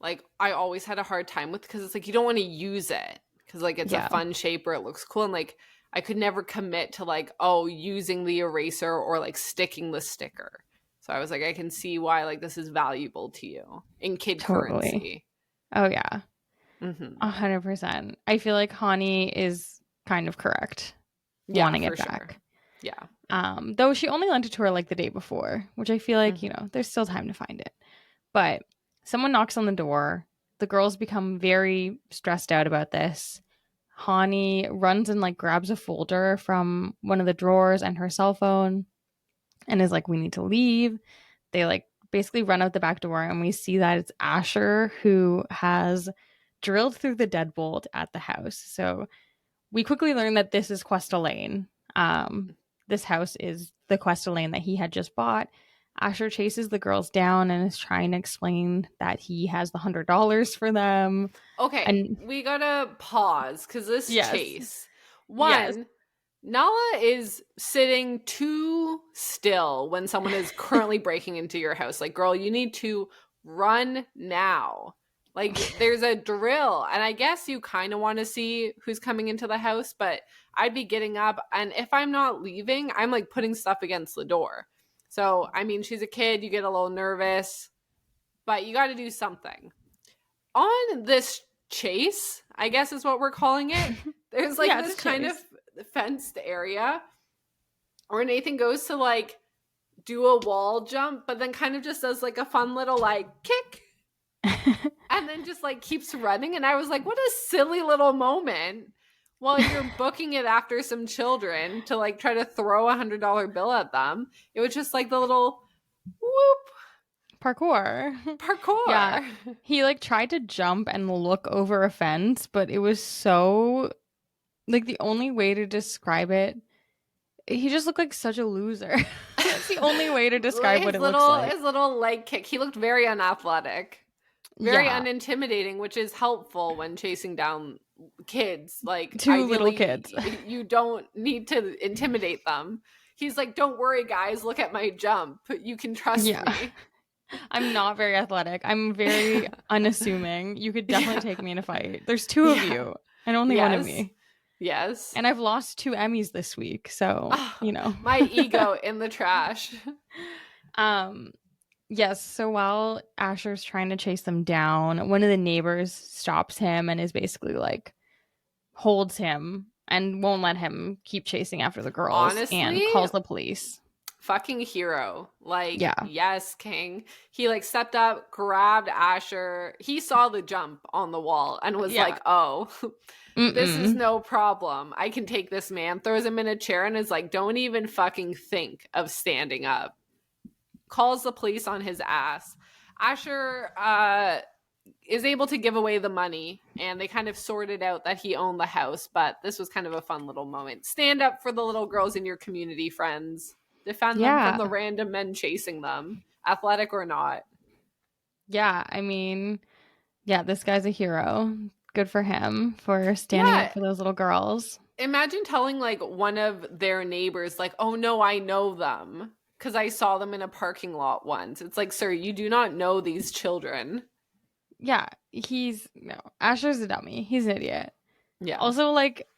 like I always had a hard time with because it's like you don't want to use it because like it's a fun shape or it looks cool. And like I could never commit to like, using the eraser or like sticking the sticker. So I was like, I can see why like this is valuable to you in kid currency. Oh yeah. 100%. I feel like Hani is kind of correct. Wanting it back. Sure. Yeah. Though she only lent it to her like the day before, which I feel like, there's still time to find it. But someone knocks on the door. The girls become very stressed out about this. Hani runs and like grabs a folder from one of the drawers and her cell phone and is like, we need to leave. They like basically run out the back door and we see that it's Asher who has drilled through the deadbolt at the house. So we quickly learn that this is Questa Lane. This house is the Questa Lane that he had just bought. Asher chases the girls down and is trying to explain that he has the $100 for them. Okay, and we gotta pause because this chase. Nala is sitting too still when someone is currently breaking into your house. Like, girl, you need to run now. Like, there's a drill, and I guess you kind of want to see who's coming into the house, but I'd be getting up, and if I'm not leaving, I'm, like, putting stuff against the door. So, I mean, she's a kid, you get a little nervous, but you got to do something. On this chase, I guess is what we're calling it, there's, like, this kind of fenced area where Nathan goes to, like, do a wall jump, but then kind of just does, like, a fun little, like, kick. And then just like keeps running. And I was like, what a silly little moment while you're booking it after some children to like try to throw $100 bill at them. It was just like the little whoop. Parkour. Yeah. He like tried to jump and look over a fence, but it was so like the only way to describe it, he just looked like such a loser. That's the only way to describe what it looks like. His little leg kick. He looked very unathletic. Very unintimidating, which is helpful when chasing down kids. Like two little kids. You don't need to intimidate them. He's like, don't worry, guys. Look at my jump. You can trust me. I'm not very athletic. I'm very unassuming. You could definitely take me in a fight. There's two of you and only one of me. Yes. And I've lost 2 Emmys this week. So, My ego in the trash. Yes, so while Asher's trying to chase them down, one of the neighbors stops him and is basically like holds him and won't let him keep chasing after the girls and Honestly, calls the police. fucking hero. Like, Yeah. yes, king. He like stepped up, grabbed Asher. He saw the jump on the wall and was Yeah. like, oh, this is Mm-mm. no problem. I can take this man. Throws him in a chair and is like, don't even fucking think of standing up. Calls the police on his ass. Asher is able to give away the money, and they kind of sorted out that he owned the house, but this was kind of a fun little moment. Stand up for the little girls in your community, friends. Defend them Yeah. from the random men chasing them, athletic or not. Yeah, I mean, yeah, this guy's a hero. Good for him for standing Yeah. up for those little girls. Imagine telling like one of their neighbors, like, oh no, I know them because I saw them in a parking lot once. It's like, sir, you do not know these children. Yeah, Asher's a dummy. He's an idiot. Yeah. Also, like,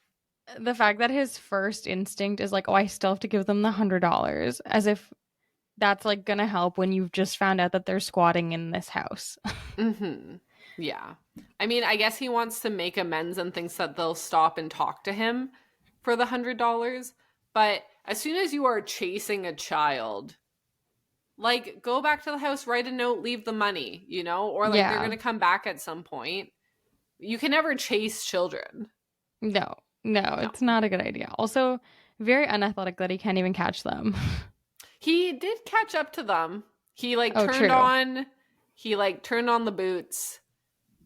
the fact that his first instinct is like, oh, I still have to give them the $100, as if that's like gonna help when you've just found out that they're squatting in this house. Mm-hmm. Yeah. I mean, I guess he wants to make amends and thinks that they'll stop and talk to him for the $100. But as soon as you are chasing a child, like, go back to the house, write a note, leave the money, you know? Or like, they're Yeah. going to come back at some point. You can never chase children. No, it's not a good idea. Also, very unathletic that he can't even catch them. He did catch up to them. He like Oh, turned true. on the boots,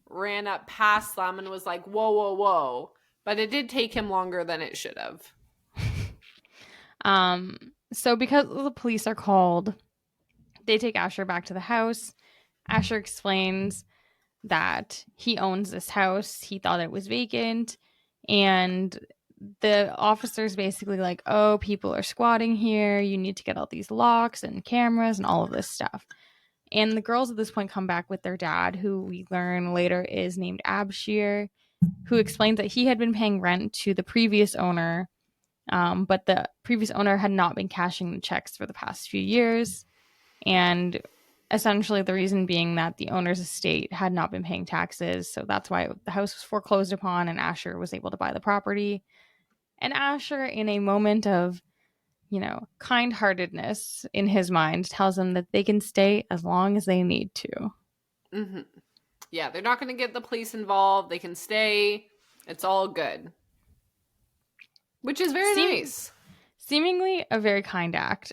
ran up past them and was like, whoa, whoa, whoa. But it did take him longer than it should have. So because the police are called, they take Asher back to the house. Asher explains that he owns this house. He thought it was vacant. And the officer's basically like, oh, people are squatting here. You need to get all these locks and cameras and all of this stuff. And the girls at this point come back with their dad, who we learn later is named Abshir, who explains that he had been paying rent to the previous owner, but the previous owner had not been cashing the checks for the past few years. And essentially the reason being that the owner's estate had not been paying taxes. So that's why the house was foreclosed upon and Asher was able to buy the property. And Asher, in a moment of, kind-heartedness in his mind, tells them that they can stay as long as they need to. Mm-hmm. Yeah, they're not going to get the police involved. They can stay. It's all good. Which is very nice. Seemingly a very kind act.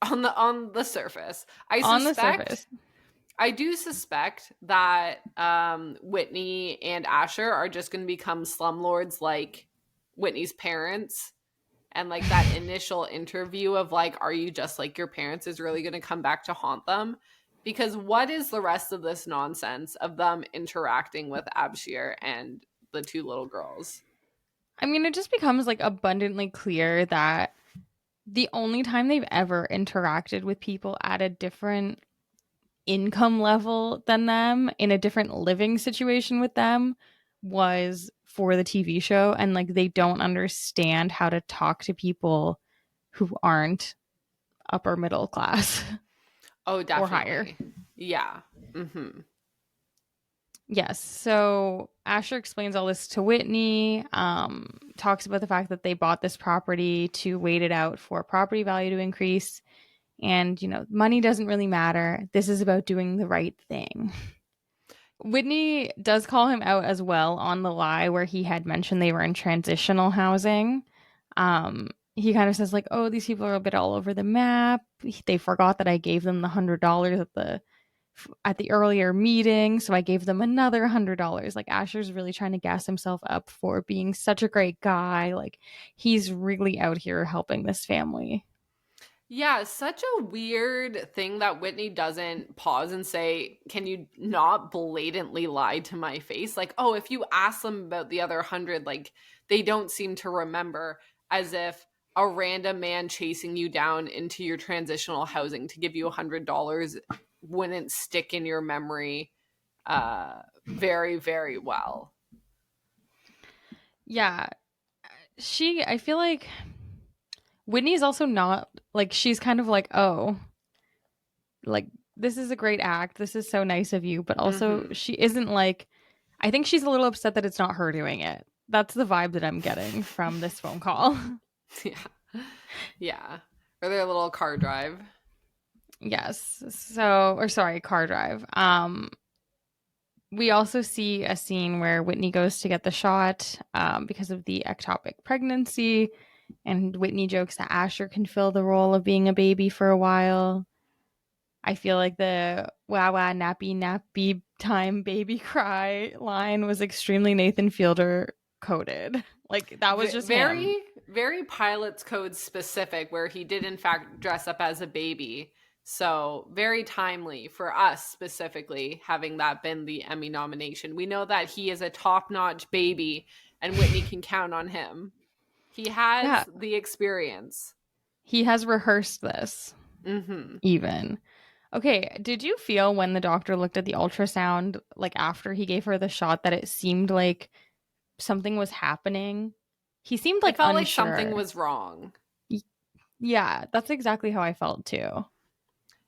On the surface. I do suspect that Whitney and Asher are just going to become slumlords like Whitney's parents. And like that initial interview of like, are you just like your parents, is really going to come back to haunt them. Because what is the rest of this nonsense of them interacting with Abshir and the two little girls? I mean, it just becomes like abundantly clear that the only time they've ever interacted with people at a different income level than them, in a different living situation with them, was for the TV show. And like, they don't understand how to talk to people who aren't upper middle class. Oh, definitely. Or higher. Yeah. Mm-hmm. Yes. So Asher explains all this to Whitney, talks about the fact that they bought this property to wait it out for property value to increase. And, money doesn't really matter. This is about doing the right thing. Whitney does call him out as well on the lie where he had mentioned they were in transitional housing. He kind of says like, oh, these people are a bit all over the map. They forgot that I gave them the $100 at the earlier meeting, so I gave them another $100. Like, Asher's really trying to gas himself up for being such a great guy. Like, he's really out here helping this family. Yeah, such a weird thing that Whitney doesn't pause and say, can you not blatantly lie to my face? Like, oh, if you ask them about the other 100, like, they don't seem to remember, as if a random man chasing you down into your transitional housing to give you $100 wouldn't stick in your memory very, very well. Yeah. I feel like Whitney's also not, like, she's kind of like, oh, like, this is a great act. This is so nice of you. But also, she isn't like, I think she's a little upset that it's not her doing it. That's the vibe that I'm getting from this phone call. Yeah. Yeah. Or their little car drive. Yes. Car drive. We also see a scene where Whitney goes to get the shot because of the ectopic pregnancy, and Whitney jokes that Asher can fill the role of being a baby for a while. I feel like the "wah wah nappy nappy time baby cry" line was extremely Nathan Fielder coded. Like that was just very, him. very Pilot's Code specific, where he did in fact dress up as a baby. So very timely for us specifically, having that been the Emmy nomination. We know that he is a top-notch baby, and Whitney can count on him. He has Yeah. the experience. He has rehearsed this. Mm-hmm. Even. Okay, did you feel when the doctor looked at the ultrasound, like after he gave her the shot, that it seemed like something was happening? He seemed like I felt unsure. like something was wrong. Yeah, that's exactly how I felt too.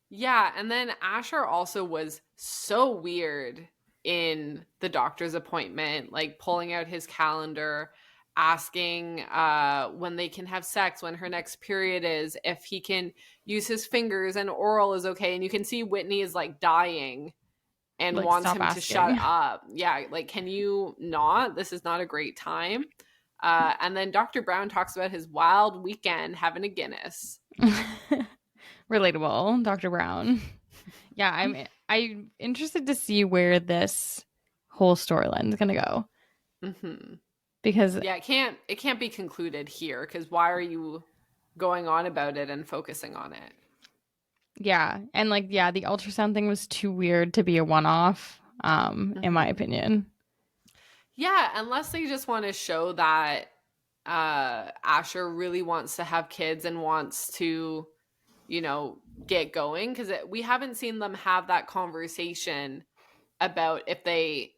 Yeah, and then Asher also was so weird in the doctor's appointment, like pulling out his calendar, asking when they can have sex, when her next period is, if he can use his fingers and oral is okay. And you can see Whitney is like dying and Like, wants stop him to asking. shut up. Yeah, like, can you not? This is not a great time. And then Dr. Brown talks about his wild weekend having a Guinness. Relatable, Dr. Brown. Yeah, I'm interested to see where this whole storyline is gonna go. Mm-hmm. Because yeah, it can't be concluded here, because why are you going on about it and focusing on it? yeah, and like the ultrasound thing was too weird to be a one-off, in my opinion. Yeah, unless they just want to show that Asher really wants to have kids and wants to, get going, because we haven't seen them have that conversation about if they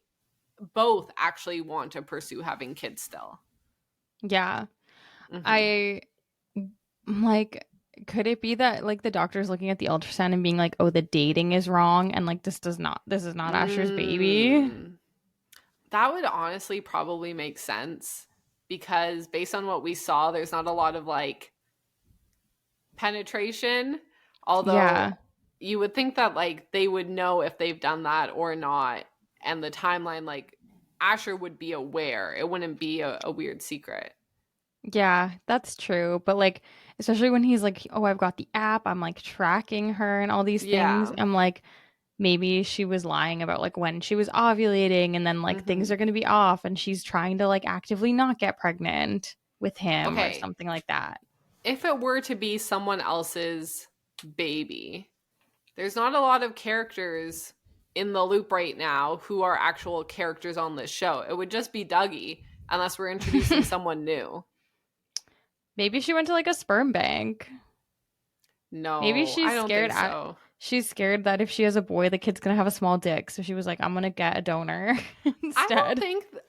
both actually want to pursue having kids still. Yeah. Mm-hmm. I'm like, could it be that like the doctor's looking at the ultrasound and being like, oh, the dating is wrong, and like this is not Asher's baby? That would honestly probably make sense, because based on what we saw, there's not a lot of like penetration, although you would think that like they would know if they've done that or not, and the timeline, like Asher would be aware. It wouldn't be a weird secret. Yeah, that's true. But like, especially when he's like, oh, I've got the app, I'm like tracking her and all these things. Yeah. I'm like, maybe she was lying about like when she was ovulating, and then like things are going to be off, and she's trying to like actively not get pregnant with him or something like that. If it were to be someone else's baby, there's not a lot of characters in the loop right now who are actual characters on this show. It would just be Dougie, unless we're introducing someone new. Maybe she went to like a sperm bank. No, maybe she's scared. So. She's scared that if she has a boy, the kid's gonna have a small dick. So she was like, "I'm gonna get a donor instead."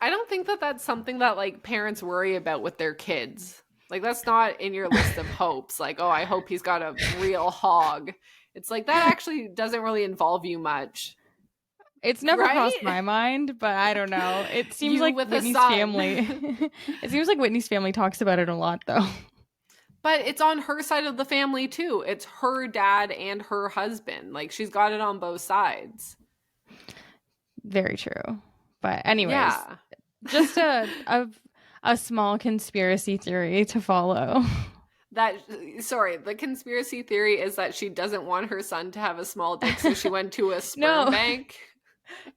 I don't think that that's something that like parents worry about with their kids. Like that's not in your list of hopes. Like, oh, I hope he's got a real hog. It's like that actually doesn't really involve you much. It's never crossed my mind, but I don't know. It seems like Whitney's family. It seems like Whitney's family talks about it a lot, though. But it's on her side of the family, too. It's her dad and her husband. Like, she's got it on both sides. Very true. But anyways, just a small conspiracy theory to follow. The conspiracy theory is that she doesn't want her son to have a small dick, so she went to a sperm bank.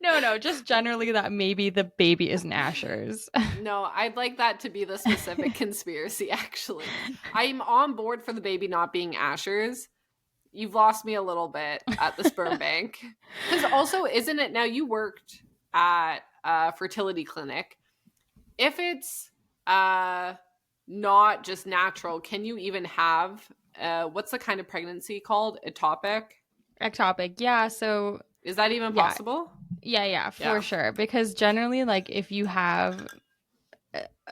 No, just generally that maybe the baby isn't Asher's. No, I'd like that to be the specific conspiracy, actually. I'm on board for the baby not being Asher's. You've lost me a little bit at the sperm bank. Because also, isn't it, now you worked at a fertility clinic. If it's not just natural, can you even have, what's the kind of pregnancy called? Ectopic, yeah. So is that even possible? Yeah, for sure. Because generally, like, if you have,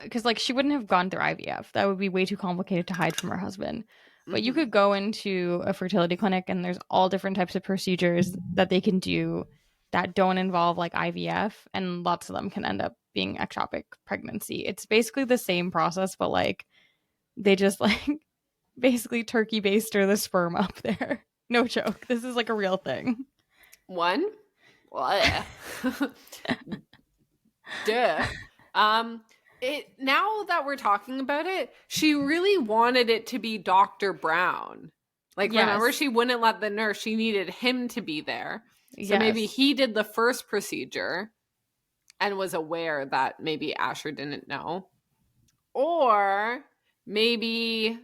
because like she wouldn't have gone through IVF. That would be way too complicated to hide from her husband. But you could go into a fertility clinic, and there's all different types of procedures that they can do that don't involve like IVF, and lots of them can end up being ectopic pregnancy. It's basically the same process, but like they just like basically turkey baster the sperm up there. No joke. This is like a real thing. One? Blah. Duh. Now that we're talking about it, she really wanted it to be Dr. Brown. Like, remember, Yes. she wouldn't let the nurse. She needed him to be there. So Yes. maybe he did the first procedure and was aware that maybe Asher didn't know. Or maybe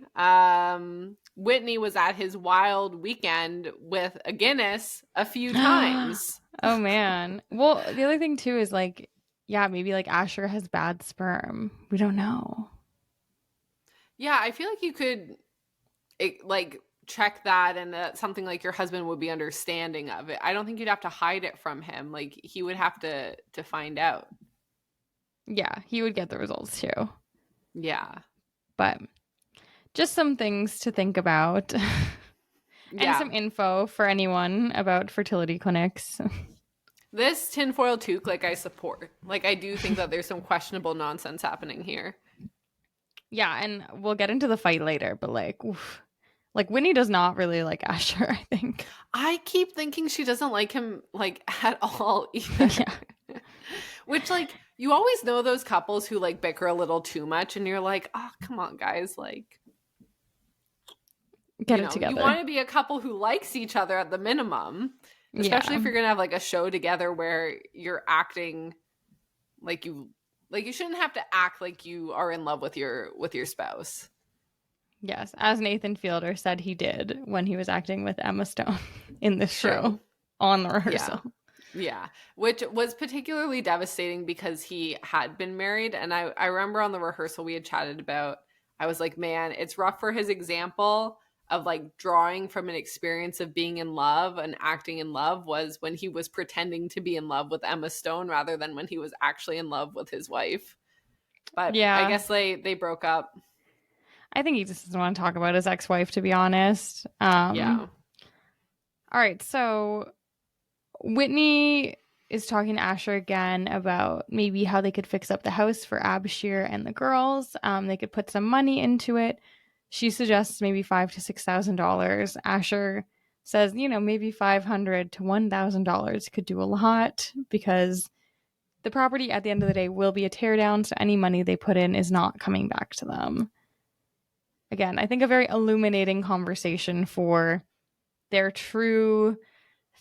Whitney was at his wild weekend with a Guinness a few times. Oh man. Well, the other thing too is like, yeah, maybe like Asher has bad sperm. We don't know. Yeah, I feel like you could like check that, and something like your husband would be understanding of it. I don't think you'd have to hide it from him. Like he would have to find out. Yeah, he would get the results too. Yeah. But just some things to think about. And Yeah. some info for anyone about fertility clinics. This tinfoil toque, like, I support. Like, I do think that there's some questionable nonsense happening here. Yeah, and we'll get into the fight later, but like, oof. Like Winnie does not really like Asher, I think. I keep thinking she doesn't like him, like, at all either. Yeah. Which, like, you always know those couples who, like, bicker a little too much, and you're like, oh, come on, guys, like, Get it together. You want to be a couple who likes each other at the minimum, especially if you're gonna have like a show together where you're acting like you shouldn't have to act like you are in love with your spouse. Yes, as Nathan Fielder said he did when he was acting with Emma Stone in this show on the rehearsal. Yeah, which was particularly devastating because he had been married, and I remember on the rehearsal we had chatted about, I was like, man, it's rough for his example of like drawing from an experience of being in love and acting in love was when he was pretending to be in love with Emma Stone rather than when he was actually in love with his wife. But yeah, I guess they broke up. I think he just doesn't want to talk about his ex-wife, to be honest. Yeah. All right, so Whitney is talking to Asher again about maybe how they could fix up the house for Abshir and the girls. They could put some money into it. She suggests maybe $5,000 to $6,000. Asher says, maybe $500 to $1,000 could do a lot because the property at the end of the day will be a teardown, so any money they put in is not coming back to them. Again, I think a very illuminating conversation for their true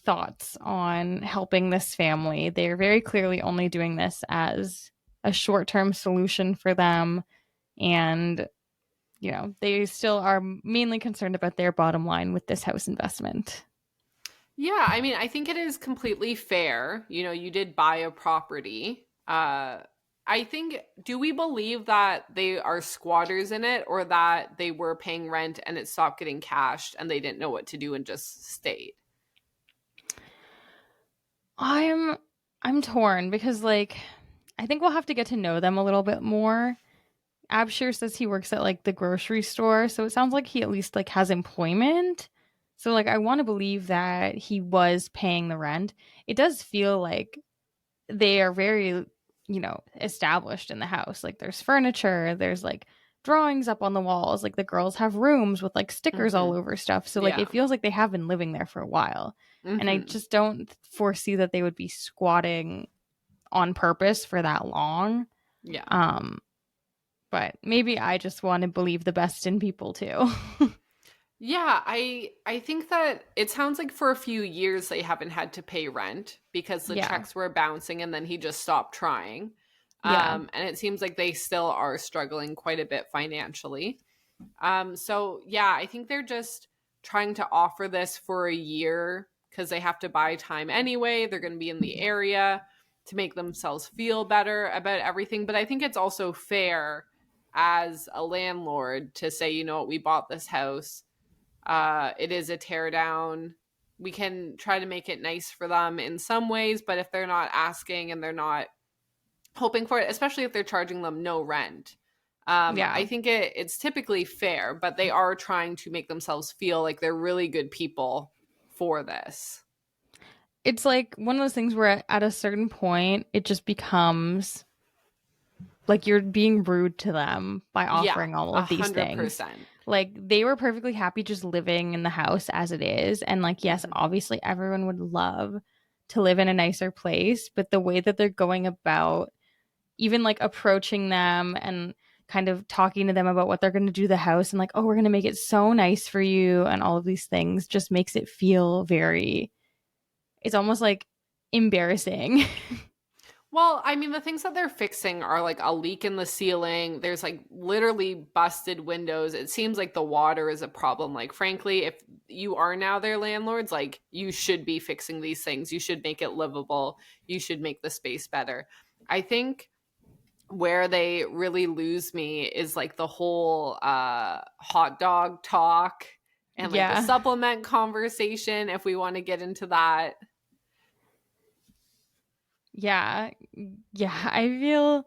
thoughts on helping this family. They're very clearly only doing this as a short-term solution for them, and they still are mainly concerned about their bottom line with this house investment. Yeah, I mean, I think it is completely fair. You did buy a property. I think, do we believe that they are squatters in it, or that they were paying rent and it stopped getting cashed and they didn't know what to do and just stayed? I'm torn because I think we'll have to get to know them a little bit more. Abshir says he works at the grocery store, so it sounds like he at least has employment. So I want to believe that he was paying the rent. It does feel like they are very, established in the house. There's furniture, there's drawings up on the walls. The girls have rooms with stickers all over stuff. So it feels like they have been living there for a while. Mm-hmm. And I just don't foresee that they would be squatting on purpose for that long. Yeah. But maybe I just want to believe the best in people too. Yeah, I think that it sounds like for a few years they haven't had to pay rent because the checks were bouncing, and then he just stopped trying. And it seems like they still are struggling quite a bit financially. So yeah, I think they're just trying to offer this for a year because they have to buy time anyway. They're going to be in the area to make themselves feel better about everything. But I think it's also fair as a landlord to say, we bought this house. It is a teardown. We can try to make it nice for them in some ways, but if they're not asking and they're not hoping for it, especially if they're charging them no rent, I think it's typically fair, but they are trying to make themselves feel like they're really good people for this. It's one of those things where at a certain point, it just becomes like you're being rude to them by Yeah, offering all of these things. 100%. Like they were perfectly happy just living in the house as it is. And like, yes, Mhm. obviously everyone would love to live in a nicer place, but the way that they're going about even like approaching them and kind of talking to them about what they're going to do to the house and like, oh, we're going to make it so nice for you and all of these things just makes it feel very, it's almost like embarrassing. Well, I mean, the things that they're fixing are like a leak in the ceiling. There's like literally busted windows. It seems like the water is a problem. Like, frankly, if you are now their landlords, like, you should be fixing these things. You should make it livable. You should make the space better. I think where they really lose me is like the whole hot dog talk and like the Yeah. supplement conversation, if we want to get into that. Yeah. Yeah. I feel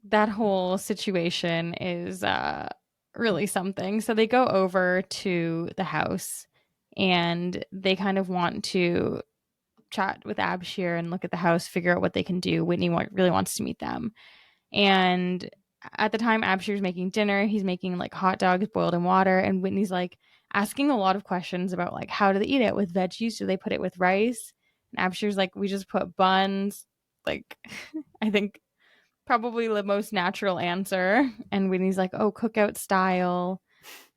that whole situation is really something. So they go over to the house and they kind of want to chat with Abshir and look at the house, figure out what they can do. Whitney really wants to meet them. And at the time, Abshir's making dinner. He's making like hot dogs boiled in water. And Whitney's like asking a lot of questions about like, how do they eat it? With veggies? Do they put it with rice? And Abshir's like, we just put buns. Like, I think probably the most natural answer. And Whitney's like, oh, cookout style.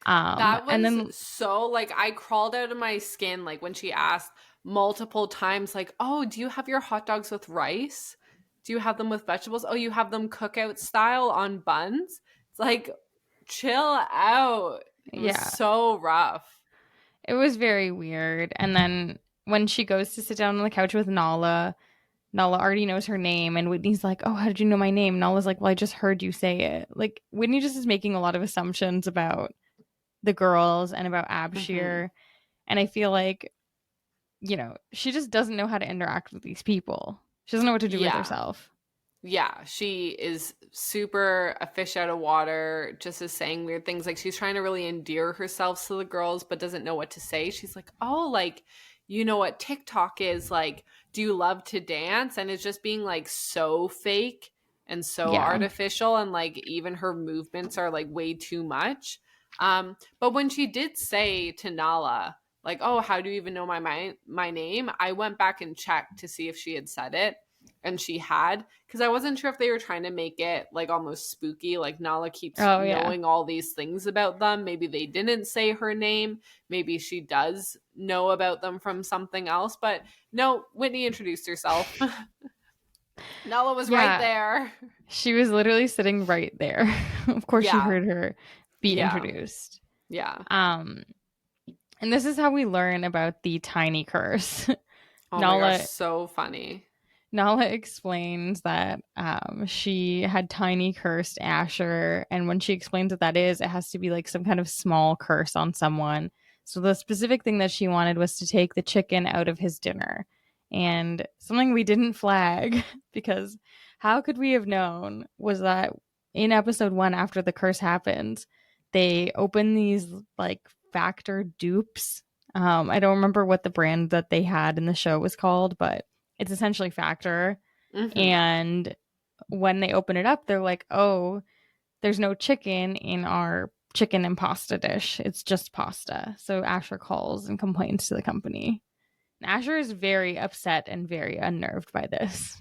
That And was then so like I crawled out of my skin like when she asked multiple times like, "Oh, do you have your hot dogs with rice? Do you have them with vegetables? Oh, you have them cookout style on buns?" It's like chill out. It was yeah, so rough. it was very weird. And then when she goes to sit down on the couch with Nala already knows her name, and Whitney's like, oh, how did you know my name? Nala's like, well, I just heard you say it. Like, Whitney just is making a lot of assumptions about the girls and about Abshir. And I feel like, you know, she just doesn't know how to interact with these people. She doesn't know what to do with Yeah. herself. Yeah, she is super a fish out of water, just is saying weird things. Like she's trying to really endear herself to the girls, but doesn't know what to say. She's like, oh, like, you know what TikTok is? Like, do you love to dance? And it's just being like so fake and so Yeah. artificial. And like even her movements are like way too much. But when she did say to Nala, like, oh, how do you even know my name? I went back and checked to see if she had said it. And she had, because I wasn't sure if they were trying to make it like almost spooky, like Nala keeps knowing all these things about them. Maybe they didn't say her name. Maybe she does know about them from something else. But no, Whitney introduced herself. Nala was right there. She was literally sitting right there. Of course, she Yeah. heard her be Yeah. introduced. Yeah. And this is how we learn about the tiny curse. Oh my gosh, so funny. Nala explains that she had tiny cursed Asher, and when she explains what that is, it has to be like some kind of small curse on someone. So the specific thing that she wanted was to take the chicken out of his dinner. And something we didn't flag, because how could we have known, was that in episode 1, after the curse happens, they open these like Factor dupes. I don't remember what the brand that they had in the show was called, but it's essentially Factor. Mhm. And when they open it up, they're like, oh, there's no chicken in our chicken and pasta dish. It's just pasta. So Asher calls and complains to the company. And Asher is very upset and very unnerved by this.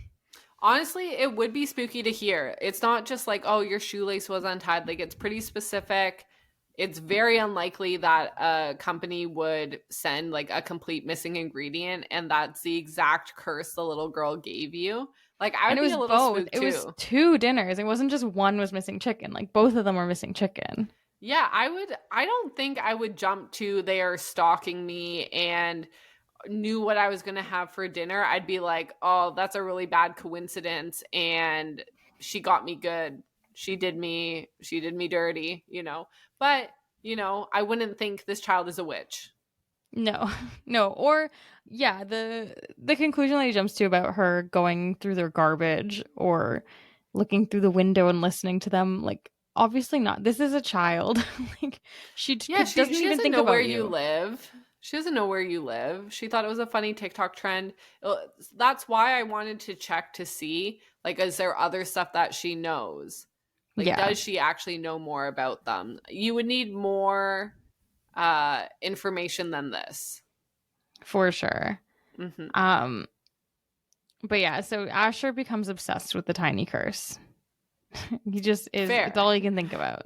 Honestly, it would be spooky to hear. It's not just like, oh, your shoelace was untied. Like, it's pretty specific. It's very unlikely that a company would send like a complete missing ingredient, and that's the exact curse the little girl gave you. Like, I would be a little spooked too. It was 2 dinners. It wasn't just one was missing chicken. Like, both of them were missing chicken. Yeah, I don't think I would jump to they are stalking me and knew what I was going to have for dinner. I'd be like, oh, that's a really bad coincidence. And she got me good. She did me dirty, you know? But, you know, I wouldn't think this child is a witch. No. Or yeah, the conclusion that he jumps to about her going through their garbage or looking through the window and listening to them, like, obviously not. This is a child. Like, she doesn't even think know about where you live. She doesn't know where you live. She thought it was a funny TikTok trend. That's why I wanted to check to see, Like, is there other stuff that she knows? Like, Yeah. does she actually know more about them? You would need more information than this. For sure. Mm-hmm. But yeah, so Asher becomes obsessed with the tiny curse. He just is. Fair. It's all he can think about.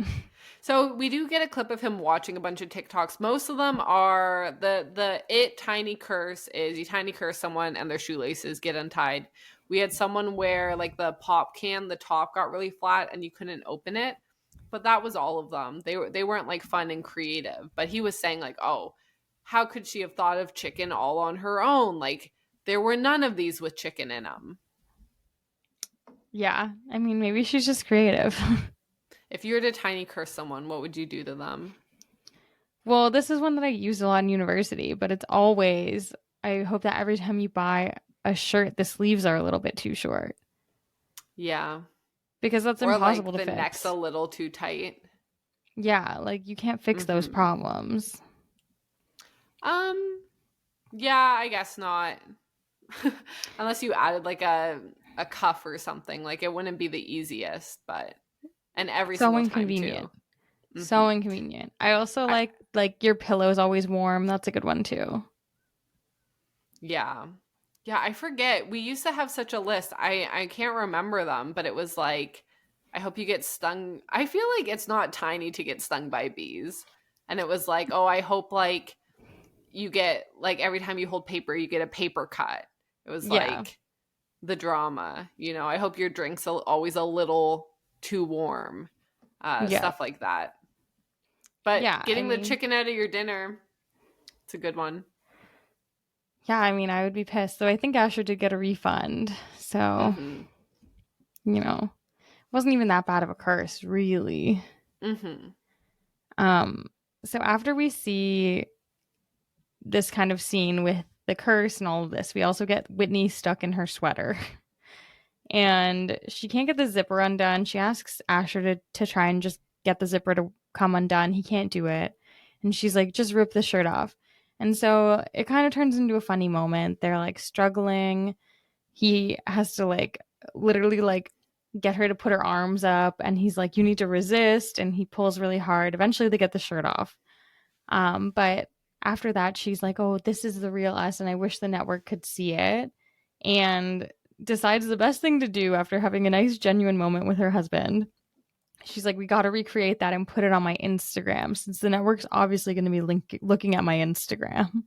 So we do get a clip of him watching a bunch of TikToks. Most of them are the tiny curse is you tiny curse someone and their shoelaces get untied. We had someone where like the pop can, the top got really flat and you couldn't open it. But that was all of them. They weren't like fun and creative. But he was saying like, oh, how could she have thought of chicken all on her own? Like there were none of these with chicken in them. Yeah, I mean, maybe she's just creative. If you were to tiny curse someone, what would you do to them? Well, this is one that I use a lot in university, but it's always, I hope that every time you buy a shirt, the sleeves are a little bit too short. Yeah. Because that's Or impossible like to the fix. neck's a little too tight. Yeah, like you can't fix those Mhm. problems. Yeah, I guess not. Unless you added like a cuff or something. Like it wouldn't be the easiest, but and every So single inconvenient. time too. So Mhm. inconvenient. I also like your pillow is always warm. That's a good one too. Yeah. Yeah, I forget. We used to have such a list. I can't remember them, but it was like I hope you get stung. I feel like it's not tiny to get stung by bees. And it was like, oh, I hope like you get like every time you hold paper, you get a paper cut. It was Yeah. like the drama, you know. I hope your drink's always a little too warm, Yeah. stuff like that. But Yeah, getting I the mean- chicken out of your dinner, it's a good one. Yeah, I mean, I would be pissed. So I think Asher did get a refund. So, Mm-hmm. you know, it wasn't even that bad of a curse, really. Mm-hmm. So after we see this kind of scene with the curse and all of this, we also get Whitney stuck in her sweater. And she can't get the zipper undone. She asks Asher to try and just get the zipper to come undone. He can't do it. And she's like, just rip the shirt off. And so it kind of turns into a funny moment. They're like struggling. He has to like literally like get her to put her arms up. And he's like, you need to resist. And he pulls really hard. Eventually they get the shirt off. But after that, she's like, oh, this is the real us. And I wish the network could see it. And decides the best thing to do after having a nice, genuine moment with her husband. She's like, we got to recreate that and put it on my Instagram since the network's obviously going to be looking at my Instagram.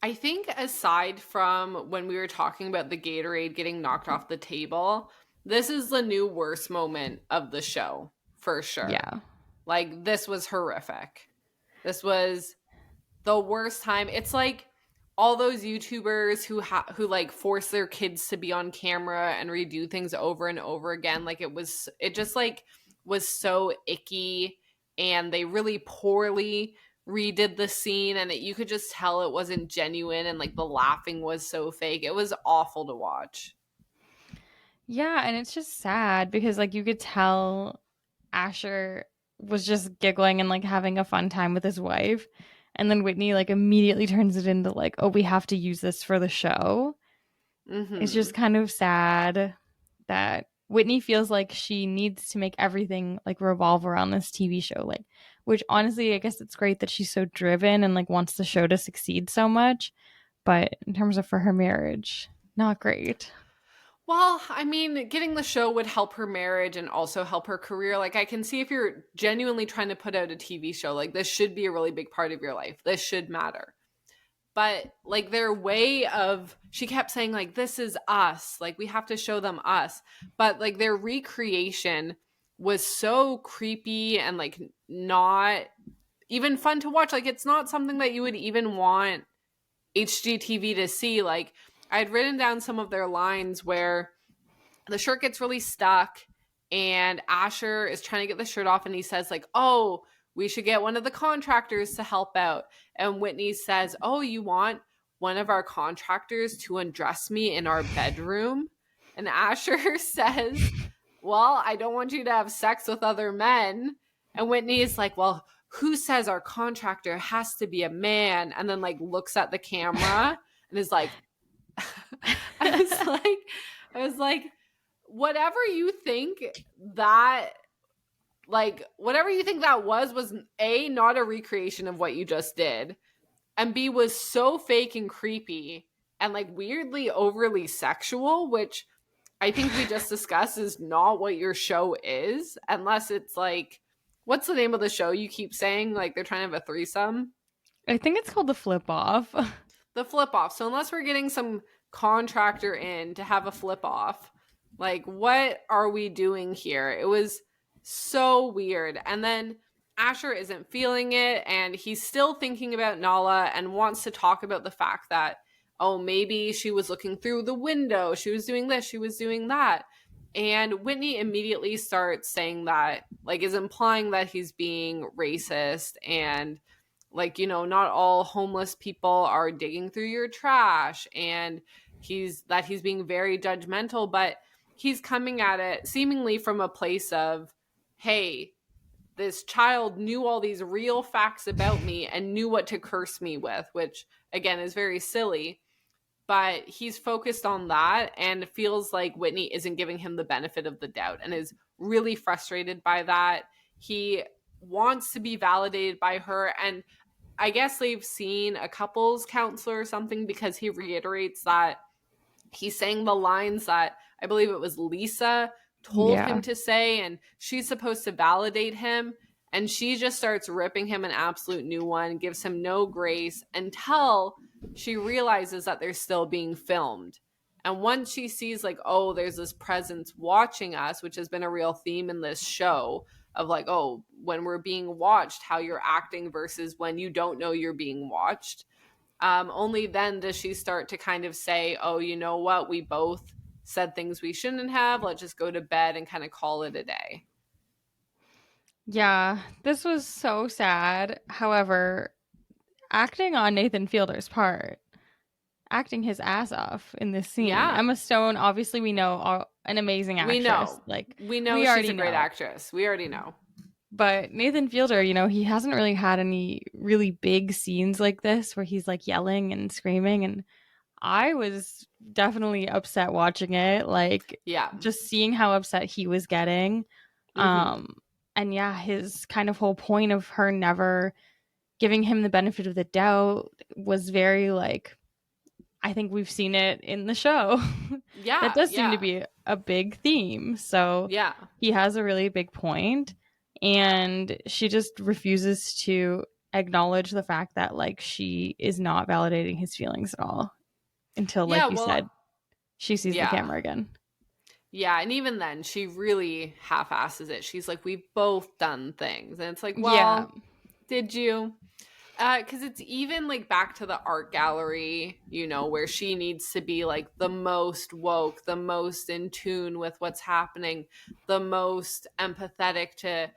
I think aside from when we were talking about the Gatorade getting knocked off the table, this is the new worst moment of the show for sure. Yeah. Like this was horrific. This was the worst time. It's like all those YouTubers who like force their kids to be on camera and redo things over and over again. Like it just like was so icky, and they really poorly redid the scene, and you could just tell it wasn't genuine, and like the laughing was so fake. It was awful to watch. Yeah, and it's just sad because like you could tell Asher was just giggling and like having a fun time with his wife. And then Whitney like immediately turns it into like, oh, we have to use this for the show. Mm-hmm. It's just kind of sad that Whitney feels like she needs to make everything like revolve around this TV show. Like, which honestly, I guess it's great that she's so driven and like wants the show to succeed so much. But in terms of for her marriage, not great. Well, I mean, getting the show would help her marriage and also help her career. Like, I can see if you're genuinely trying to put out a TV show, like, this should be a really big part of your life. This should matter. But, like, their way of, she kept saying, like, this is us. Like, we have to show them us. But, like, their recreation was so creepy and, like, not even fun to watch. Like, it's not something that you would even want HGTV to see. Like, I'd written down some of their lines where the shirt gets really stuck and Asher is trying to get the shirt off and he says like, oh, we should get one of the contractors to help out. And Whitney says, oh, you want one of our contractors to undress me in our bedroom? And Asher says, well, I don't want you to have sex with other men. And Whitney is like, well, who says our contractor has to be a man? And then like looks at the camera and is like, I was like, whatever you think that was A, not a recreation of what you just did, and B, was so fake and creepy and like weirdly overly sexual, which I think we just discussed is not what your show is, unless it's like, what's the name of the show you keep saying? Like they're trying to have a threesome? I think it's called The Flip Off. The flip off. So unless we're getting some contractor in to have a flip off, like what are we doing here? It was so weird. And then Asher isn't feeling it, and he's still thinking about Nala and wants to talk about the fact that, oh, maybe she was looking through the window, she was doing this, she was doing that. And Whitney immediately starts saying that, like, is implying that he's being racist and, like, you know, not all homeless people are digging through your trash, and he's being very judgmental, but he's coming at it seemingly from a place of, hey, this child knew all these real facts about me and knew what to curse me with, which again is very silly. But he's focused on that and feels like Whitney isn't giving him the benefit of the doubt and is really frustrated by that. He wants to be validated by her, and I guess they've seen a couples counselor or something, because he reiterates that he's saying the lines that I believe it was Lisa told him to say, and she's supposed to validate him, and she just starts ripping him an absolute new one, gives him no grace until she realizes that they're still being filmed. And once she sees, like, oh, there's this presence watching us, which has been a real theme in this show, of like, oh, when we're being watched, how you're acting versus when you don't know you're being watched. Only then does she start to kind of say, oh, you know what? We both said things we shouldn't have. Let's just go to bed and kind of call it a day. Yeah, this was so sad. However, acting on Nathan Fielder's part, acting his ass off in this scene. Yeah. Emma Stone, obviously we know, an amazing actress. We know. Like, we know we she's a great actress. We already know. But Nathan Fielder, you know, he hasn't really had any really big scenes like this where he's like yelling and screaming, and I was definitely upset watching it. Like, Yeah, just seeing how upset he was getting. And yeah, his kind of whole point of her never giving him the benefit of the doubt was very, like, I think we've seen it in the show. Yeah, that does seem to be a big theme. So yeah, he has a really big point, and she just refuses to acknowledge the fact that, like, she is not validating his feelings at all until, like you said, she sees the camera again. Yeah, and even then, she really half-asses it. She's like, we've both done things. And it's like, well, did you? Because it's even, like, back to the art gallery, you know, where she needs to be, like, the most woke, the most in tune with what's happening, the most empathetic to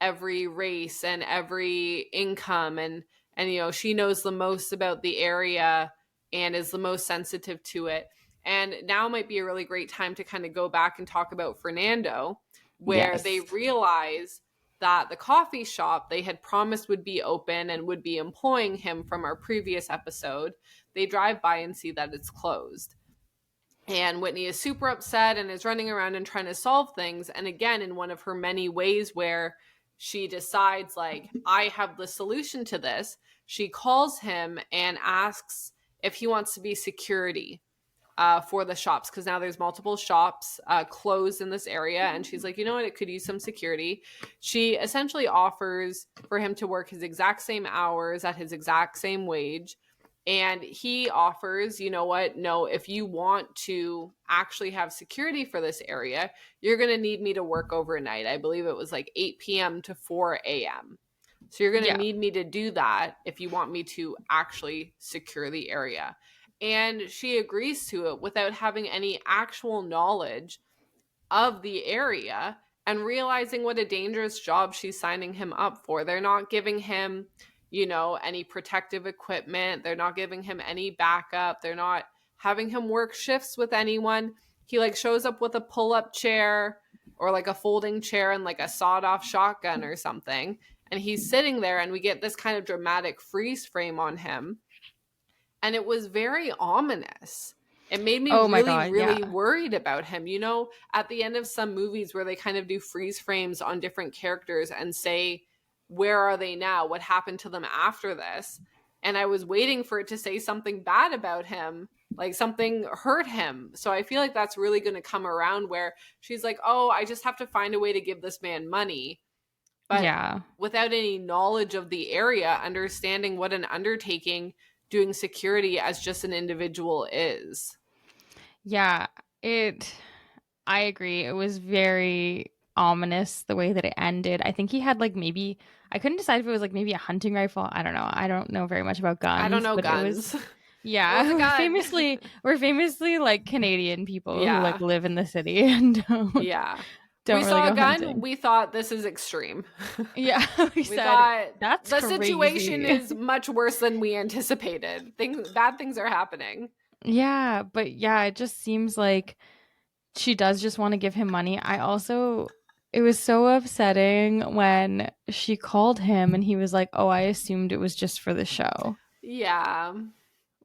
every race and every income. And you know, she knows the most about the area and is the most sensitive to it. And now might be a really great time to kind of go back and talk about Fernando, where they realize that the coffee shop they had promised would be open and would be employing him from our previous episode, they drive by and see that it's closed. And Whitney is super upset and is running around and trying to solve things. And again, in one of her many ways where she decides, like, I have the solution to this, she calls him and asks if he wants to be security for the shops, because now there's multiple shops closed in this area, and she's like, you know what, it could use some security. She essentially offers for him to work his exact same hours at his exact same wage, and he offers, you know what, no, if you want to actually have security for this area, you're going to need me to work overnight. I believe it was like 8 p.m. to 4 a.m. So you're going to need me to do that if you want me to actually secure the area. And she agrees to it without having any actual knowledge of the area and realizing what a dangerous job she's signing him up for. They're not giving him, you know, any protective equipment. They're not giving him any backup. They're not having him work shifts with anyone. He, like, shows up with a pull-up chair or like a folding chair and like a sawed-off shotgun or something. And he's sitting there, and we get this kind of dramatic freeze frame on him. And it was very ominous. It made me Oh my really, God, really yeah. worried about him. You know, at the end of some movies where they kind of do freeze frames on different characters and say, where are they now? What happened to them after this? And I was waiting for it to say something bad about him, like something hurt him. So I feel like that's really going to come around where she's like, oh, I just have to find a way to give this man money. But Yeah. without any knowledge of the area, understanding what an undertaking doing security as just an individual is. Yeah, I agree. It was very ominous the way that it ended. I think he had like maybe I couldn't decide if it was like maybe a hunting rifle. I don't know. I don't know very much about guns. I don't know but guns. It was yeah. Where's a We're gun? famously like Canadian people who like Yeah. live in the city and Yeah. don't We really saw go a gun. hunting. We thought this is extreme. Yeah, we We said thought that's the crazy. situation is much worse than we anticipated. Bad things are happening. Yeah, but yeah, it just seems like she does just want to give him money. It was so upsetting when she called him and he was like, "Oh, I assumed it was just for the show." Yeah.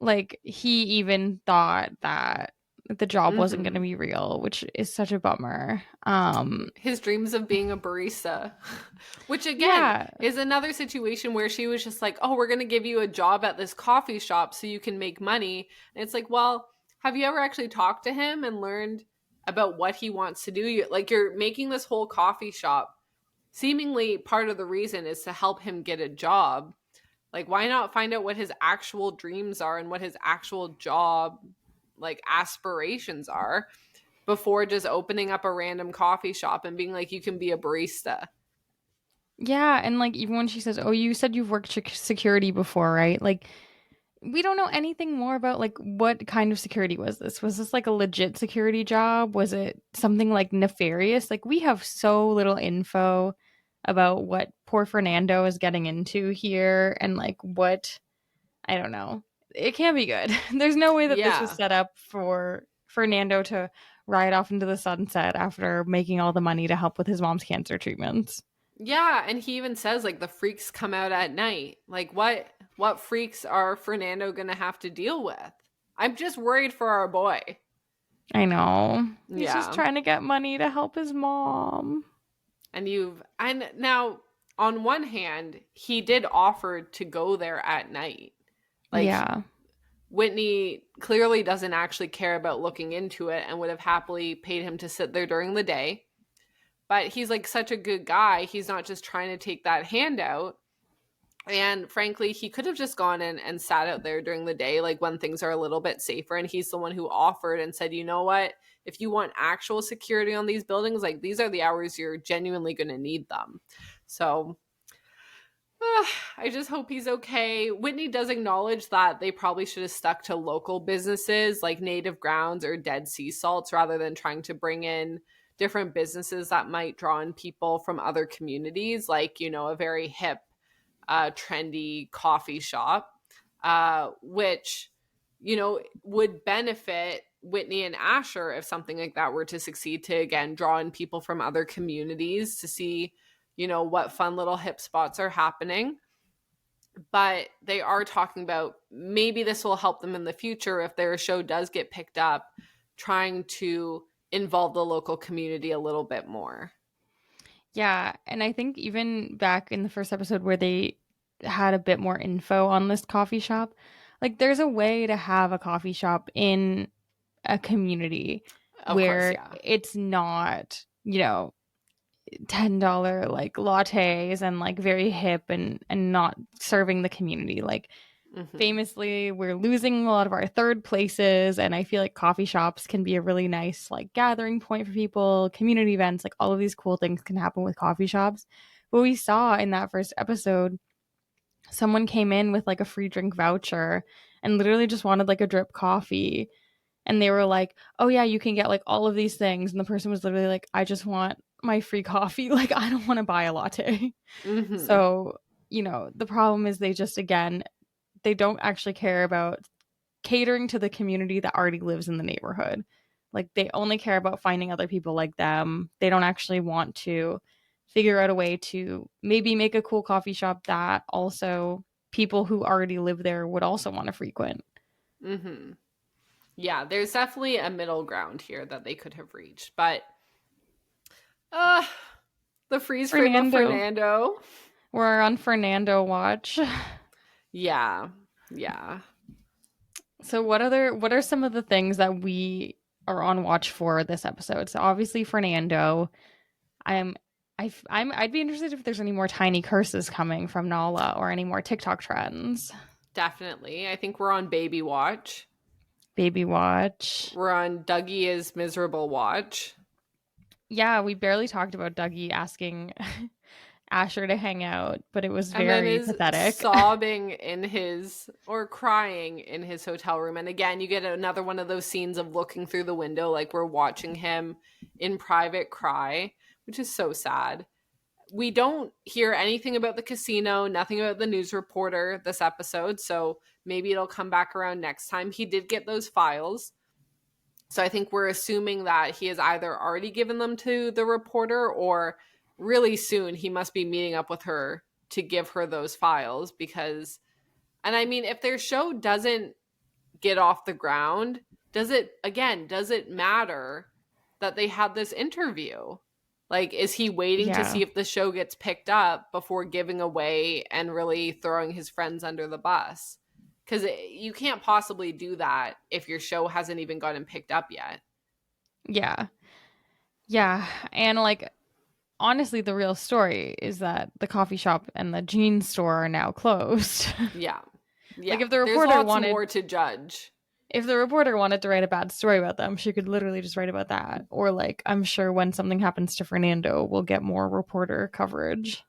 Like he even thought that the job wasn't going to Mhm. be real, which is such a bummer. His dreams of being a barista, which again Yeah. is another situation where she was just like, oh, we're going to give you a job at this coffee shop so you can make money. And it's like, well, have you ever actually talked to him and learned about what he wants to do? You're making this whole coffee shop. Seemingly part of the reason is to help him get a job. Like, why not find out what his actual dreams are and what his actual job, like, aspirations are before just opening up a random coffee shop and being like, you can be a barista. Yeah, and like even when she says, "Oh, you said you've worked security before, right?" Like we don't know anything more about like what kind of security was this? Was this like a legit security job? Was it something like nefarious? Like we have so little info about what poor Fernando is getting into here and like what I don't know. It can't be good. There's no way that this was Yeah. set up for Fernando to ride off into the sunset after making all the money to help with his mom's cancer treatments. Yeah, and he even says like the freaks come out at night. Like what freaks are Fernando going to have to deal with? I'm just worried for our boy. I know. He's just Yeah. trying to get money to help his mom. And now on one hand, he did offer to go there at night. Like Yeah. Whitney clearly doesn't actually care about looking into it and would have happily paid him to sit there during the day. But he's like such a good guy. He's not just trying to take that handout. And frankly, he could have just gone in and sat out there during the day, like when things are a little bit safer. And he's the one who offered and said, you know what? If you want actual security on these buildings, like these are the hours you're genuinely going to need them. So I just hope he's okay. Whitney does acknowledge that they probably should have stuck to local businesses like Native Grounds or Dead Sea Salts rather than trying to bring in different businesses that might draw in people from other communities, like, you know, a very hip, trendy coffee shop, which, you know, would benefit Whitney and Asher if something like that were to succeed, to, again, draw in people from other communities to see, you know, what fun little hip spots are happening. But they are talking about maybe this will help them in the future if their show does get picked up, trying to involve the local community a little bit more. Yeah. And I think even back in the first episode where they had a bit more info on this coffee shop, like there's a way to have a coffee shop in a community Of where course, yeah. it's not, you know, $10 like lattes and like very hip and not serving the community. Like Mhm. famously we're losing a lot of our third places, and I feel like coffee shops can be a really nice like gathering point for people, community events, like all of these cool things can happen with coffee shops. But we saw in that first episode someone came in with like a free drink voucher and literally just wanted like a drip coffee, and they were like, oh yeah, you can get like all of these things, and the person was literally like, I just want my free coffee, like I don't want to buy a latte. Mhm. So, you know, the problem is they just, again, they don't actually care about catering to the community that already lives in the neighborhood. Like they only care about finding other people like them. They don't actually want to figure out a way to maybe make a cool coffee shop that also people who already live there would also want to frequent. Mhm. Yeah, there's definitely a middle ground here that they could have reached. But the freeze frame of Fernando. We're on Fernando watch. Yeah. Yeah. So what are some of the things that we are on watch for this episode? So obviously Fernando. I'd be interested if there's any more tiny curses coming from Nala or any more TikTok trends. Definitely. I think we're on baby watch. Baby watch. We're on Dougie is miserable watch. Yeah, we barely talked about Dougie asking Asher to hang out, but it was And then very is pathetic. sobbing or crying in his hotel room. And again, you get another one of those scenes of looking through the window like we're watching him in private cry, which is so sad. We don't hear anything about the casino, nothing about the news reporter this episode, so maybe it'll come back around next time. He did get those files. So I think we're assuming that he has either already given them to the reporter or really soon he must be meeting up with her to give her those files because, and I mean, if their show doesn't get off the ground, does it matter that they had this interview? Like, is he waiting to see if the show gets picked up before giving away and really throwing his friends under the bus? Because you can't possibly do that if your show hasn't even gotten picked up yet. Yeah. Yeah. And like, honestly, the real story is that the coffee shop and the jeans store are now closed. Yeah. Like if the reporter There's lots wanted more to judge. If the reporter wanted to write a bad story about them, she could literally just write about that. Or like, I'm sure when something happens to Fernando, we'll get more reporter coverage.